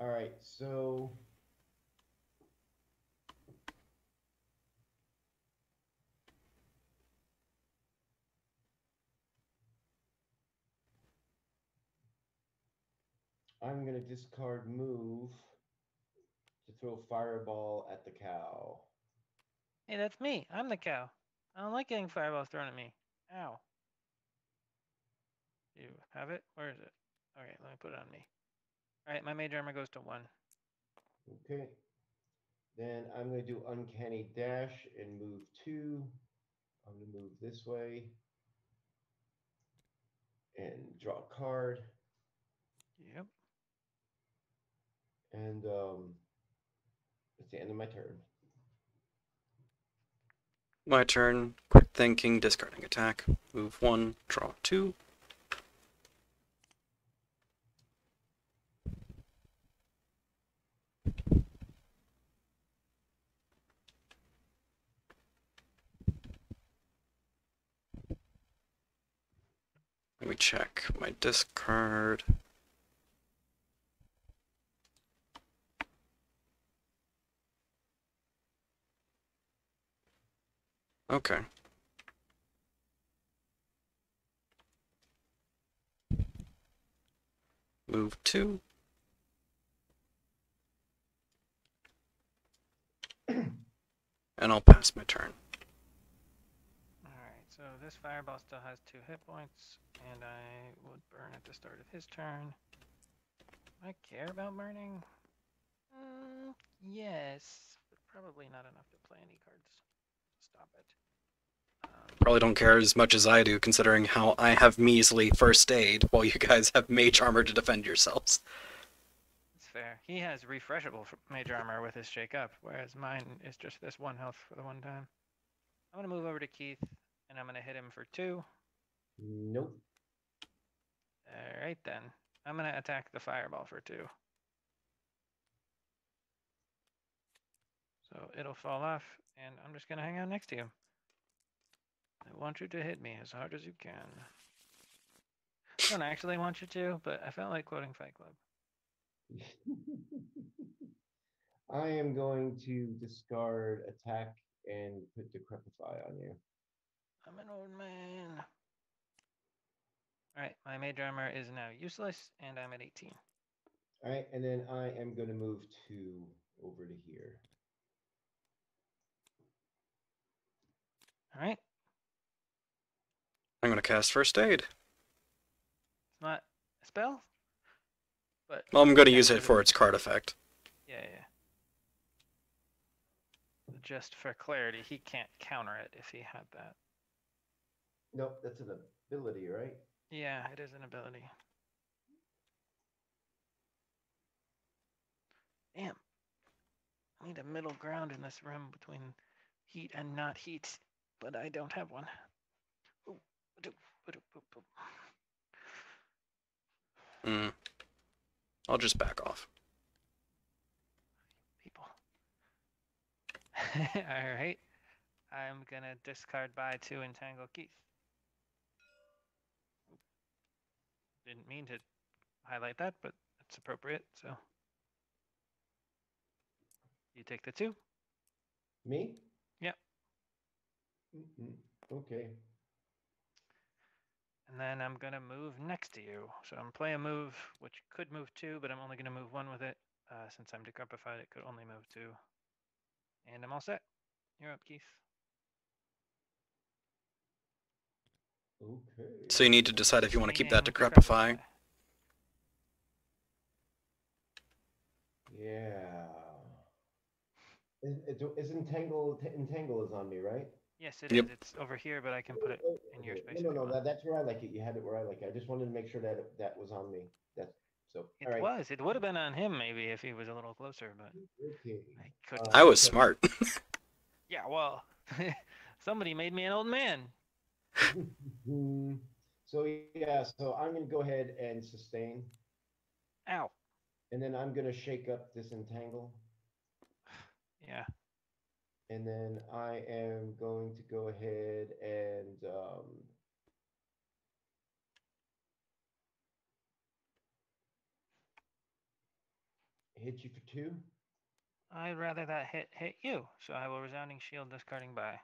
All right. So I'm gonna discard move to throw fireball at the cow. Hey, that's me. I'm the cow. I don't like getting fireballs thrown at me. Ow. You have it? Where is it? Okay, let me put it on me. All right, my mage armor goes to 1. Okay. Then I'm going to do uncanny dash and move 2. I'm going to move this way and draw a card. Yep. And it's the end of my turn. My turn. Quick thinking, discarding attack. Move 1, draw 2. Let me check my discard. Okay. Move 2. And I'll pass my turn. Alright, so this fireball still has 2 hit points, and I would burn at the start of his turn. Do I care about burning? Yes, but probably not enough to play any cards. Stop it. Probably don't care as much as I do, considering how I have measly first aid, while you guys have mage armor to defend yourselves. It's fair. He has refreshable mage armor with his shake up, whereas mine is just this 1 health for the one time. I'm going to move over to Keith, and I'm going to hit him for 2. Nope. Alright then. I'm going to attack the fireball for 2. So it'll fall off, and I'm just going to hang out next to you. I want you to hit me as hard as you can. I don't actually want you to, but I felt like quoting Fight Club. I am going to discard attack and put Decrepify on you. I'm an old man. Alright, my mage armor is now useless, and I'm at 18. All right, and then I am going to move 2 over to here. Alright, I'm going to cast first aid. it's not a spell, but Well, I'm going to yeah, use what it is for its card effect. Yeah. Just for clarity, he can't counter it if he had that. Nope, that's an ability, right? Yeah, it is an ability. Damn. I need a middle ground in this room between heat and not heat, but I don't have one. Ooh, I'll just back off. People. Alright. I'm gonna discard by 2 entangle Keith. Didn't mean to highlight that, but it's appropriate, so. You take the 2. Me? Yep. Okay. And then I'm gonna move next to you. So I'm play a move, which could move 2, but I'm only gonna move 1 with it. Since I'm decrepified, it could only move 2. And I'm all set. You're up, Keith. Okay. So you need to decide if you want to keep that Swinging decrepify. Yeah. Is entangle is on me, right? Yes, it Yep. is. It's over here, but I can put it in your space. No, if you want. that's where I like it. You had it where I like it. I just wanted to make sure that that was on me. That's so. It all right. was. It would have been on him maybe if he was a little closer, but Okay. I couldn't. I was smart. Yeah, well, somebody made me an old man. So yeah, so I'm gonna go ahead and sustain, Ow. and then I'm gonna shake up this entangle. Yeah. And then I am going to go ahead and hit you for 2. I'd rather that hit you, so I will resounding shield discarding by.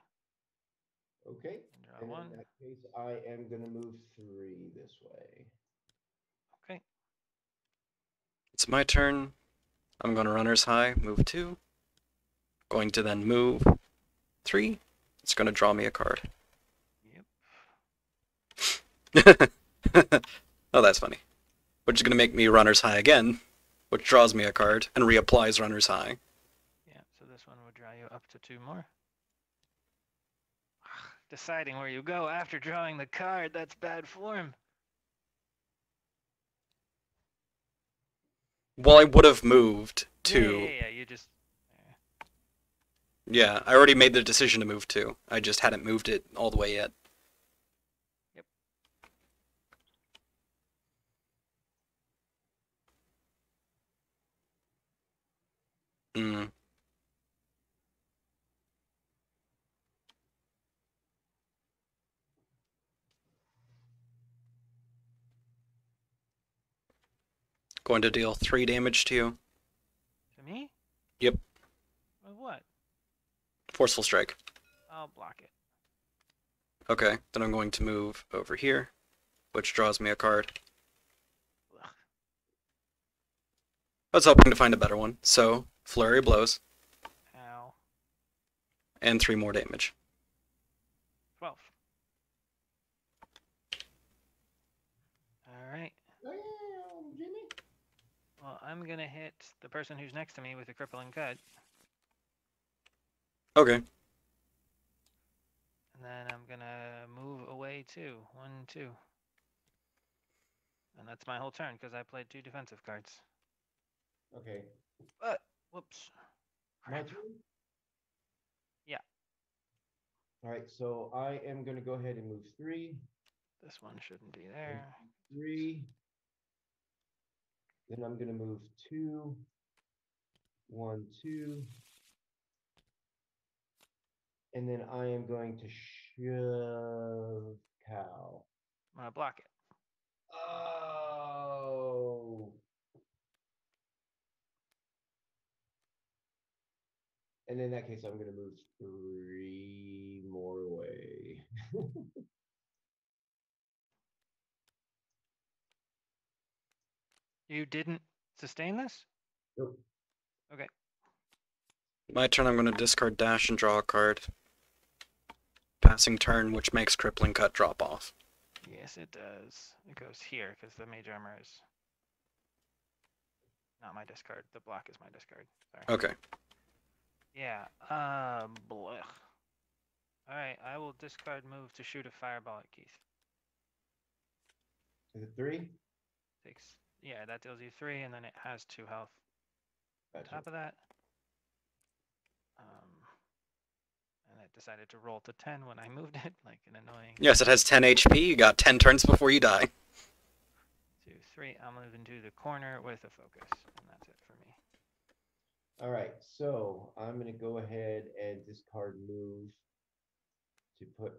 Okay. And draw And in 1. that case, I am going to move 3 this way. Okay. It's my turn. I'm going to runner's high, move 2. Going to then move 3. It's going to draw me a card. Yep. Oh, that's funny. Which is going to make me runner's high again, which draws me a card and reapplies runner's high. Yeah, so this one would draw you up to 2 more. Deciding where you go after drawing the card, that's bad form. Well, I would have moved 2. Yeah, you just... Yeah, I already made the decision to move 2. I just hadn't moved it all the way yet. Yep. Hmm. Going to deal 3 damage to you. To me? Yep. With what? Forceful strike. I'll block it. Okay, then I'm going to move over here, which draws me a card. Ugh. I was hoping to find a better one, so flurry of blows, Ow. and 3 more damage. 12. Alright. Jimmy. Well, I'm gonna hit the person who's next to me with a crippling cut. Okay. And then I'm gonna move away too. 1, 2. And that's my whole turn because I played 2 defensive cards. Okay. But, whoops. My Crap. turn? Yeah. All right, so I am going to go ahead and move 3. This one shouldn't be there. 3. Then I'm going to move 2. 1, 2. And then I am going to shove cow. I'm gonna block it. Oh. And in that case, I'm going to move 3 more away. You didn't sustain this? Nope. Okay. My turn, I'm going to discard dash and draw a card. Passing turn, which makes crippling cut drop off. Yes, it does. It goes here because the mage armor is not my discard. The block is my discard. Sorry. Okay. Yeah. Blech. All right. I will discard move to shoot a fireball at Keith. Is it 3? Takes. Yeah, that deals you 3, and then it has 2 health. Gotcha. On top of that. And it decided to roll to 10 when I moved it, like an annoying. Yes, it has 10 HP. You got 10 turns before you die. 2, 3. I'm moving to the corner with a focus, and that's it for me. All right, so I'm going to go ahead and discard move to put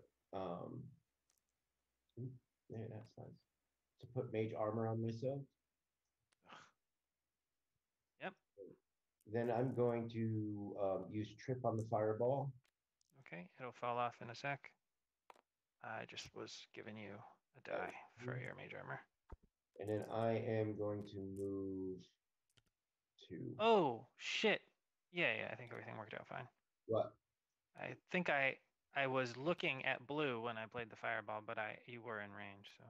there, that's nice. To put mage armor on myself. Yep. Then I'm going to use trip on the fireball. Okay, it'll fall off in a sec. I just was giving you a die for your mage armor. And then I am going to move to. Oh shit! Yeah, I think everything worked out fine. What? I think I was looking at blue when I played the fireball, but you were in range, so.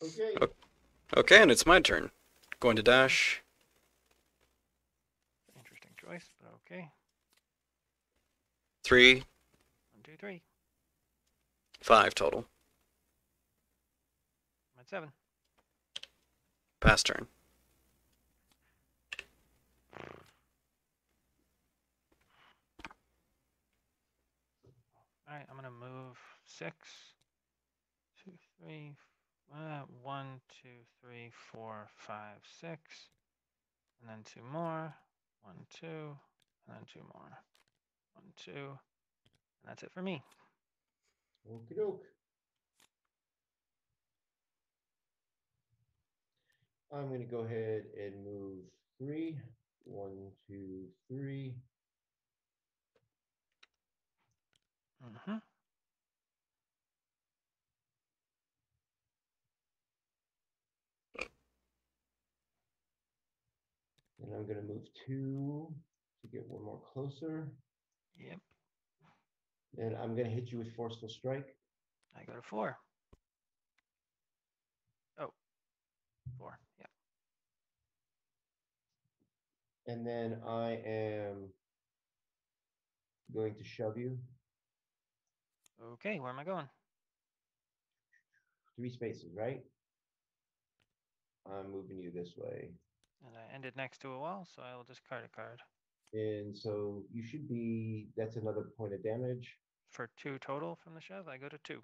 Okay. Okay, and it's my turn. Going to dash. Interesting choice, but okay. 3, 1, 2, 3. 5 total. I'm at 7. Pass turn. All right, I'm gonna move 6, 2, 3, 1, 2, 3, 4, 5, 6. And then 2 more. 1, 2, and then 2 more. 1, 2. And that's it for me. Okie doke. I'm gonna go ahead and move 3. 1, 2, 3. Mm-hmm. And I'm gonna move 2 to get one more closer. Yep. And I'm gonna hit you with Forceful Strike. I go to 4. Oh, 4. Yep. And then I am going to shove you Okay, where am I going? 3 spaces, right? I'm moving you this way. And I ended next to a wall, so I will discard a card. And so you should be, that's another point of damage. For 2 total from the shove, I go to 2.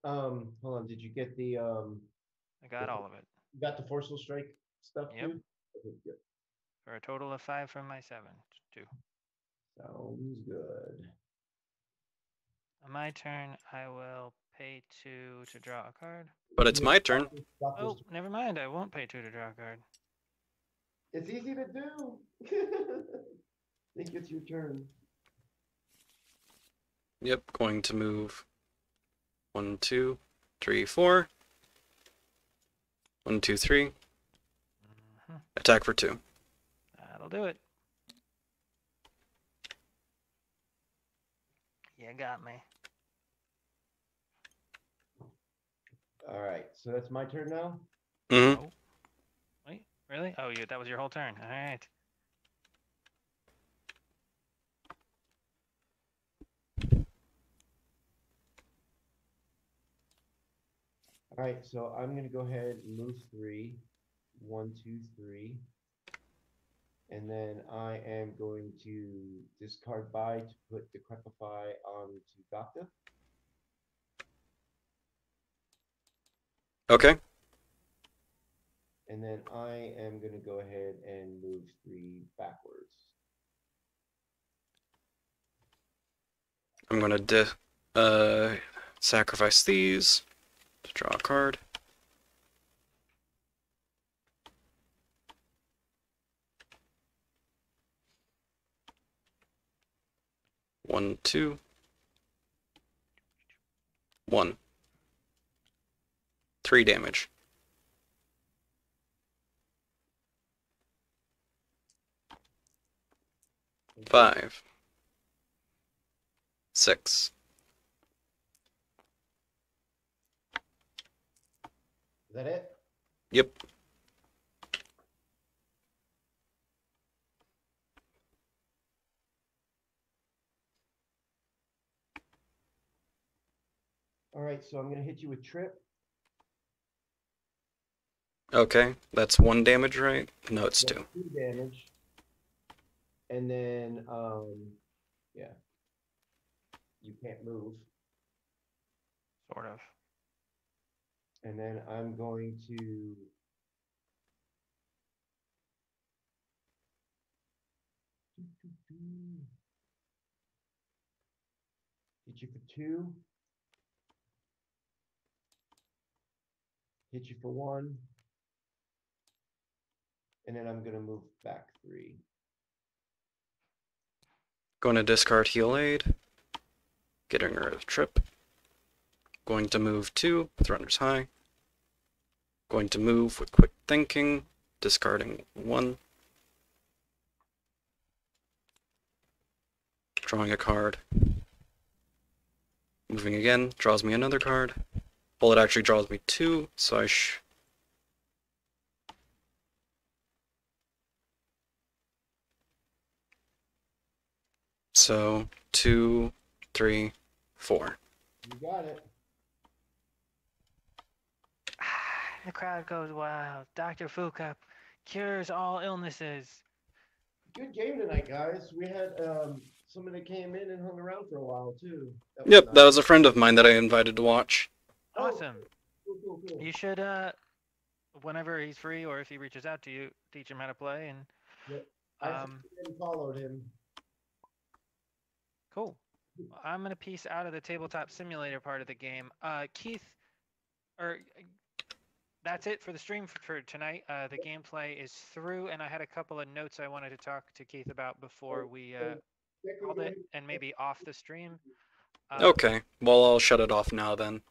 Hold on, did you get the I got all of it. you got the Forceful Strike stuff Yep. too? Okay, good. For a total of 5 from my 7. 2. Sounds good. On my turn, I will pay 2 to draw a card. But it's my turn. Oh, never mind. I won't pay 2 to draw a card. It's easy to do. I think it's your turn. Yep, going to move 1, 2, 3, 4. 1, 2, 3. Mm-hmm. Attack for 2. That'll do it. You got me. All right, so that's my turn now. Mm-hmm. Oh. Wait, really? Oh, that was your whole turn. All right. All right, so I'm gonna go ahead and move 3. 1, 2, 3. And then I am going to discard by to put Decrepify onto Gokta. Okay. And then I am going to go ahead and move 3 backwards. I'm gonna sacrifice these to draw a card. One, 2. 1. 3 damage. Okay. 5. 6. Is that it? Yep. All right, so I'm going to hit you with Trip. Okay, that's 1 damage, right? No, it's That's 2. 2 damage. And then, yeah. You can't move. Sort of. And then I'm going to hit you for 2. Hit you for 1. And then I'm going to move back 3. Going to discard Heal Aid. Getting rid of Trip. Going to move 2 with Runner's High. Going to move with Quick Thinking. Discarding 1. Drawing a card. Moving again. Draws me another card. Well, it actually draws me 2, so I So, 2, 3, 4. You got it. The crowd goes wild. Dr. Fukup cures all illnesses. Good game tonight, guys. We had somebody that came in and hung around for a while too. Yep, that was a friend of mine that I invited to watch. Oh, Awesome. cool. You should, whenever he's free or if he reaches out to you, teach him how to play and, Yep. I followed him. cool. I'm gonna piece out of the tabletop simulator part of the game. Keith, or that's it for the stream for tonight. The gameplay is through, and I had a couple of notes I wanted to talk to Keith about before we called it, and maybe off the stream. Okay. Well, I'll shut it off now then.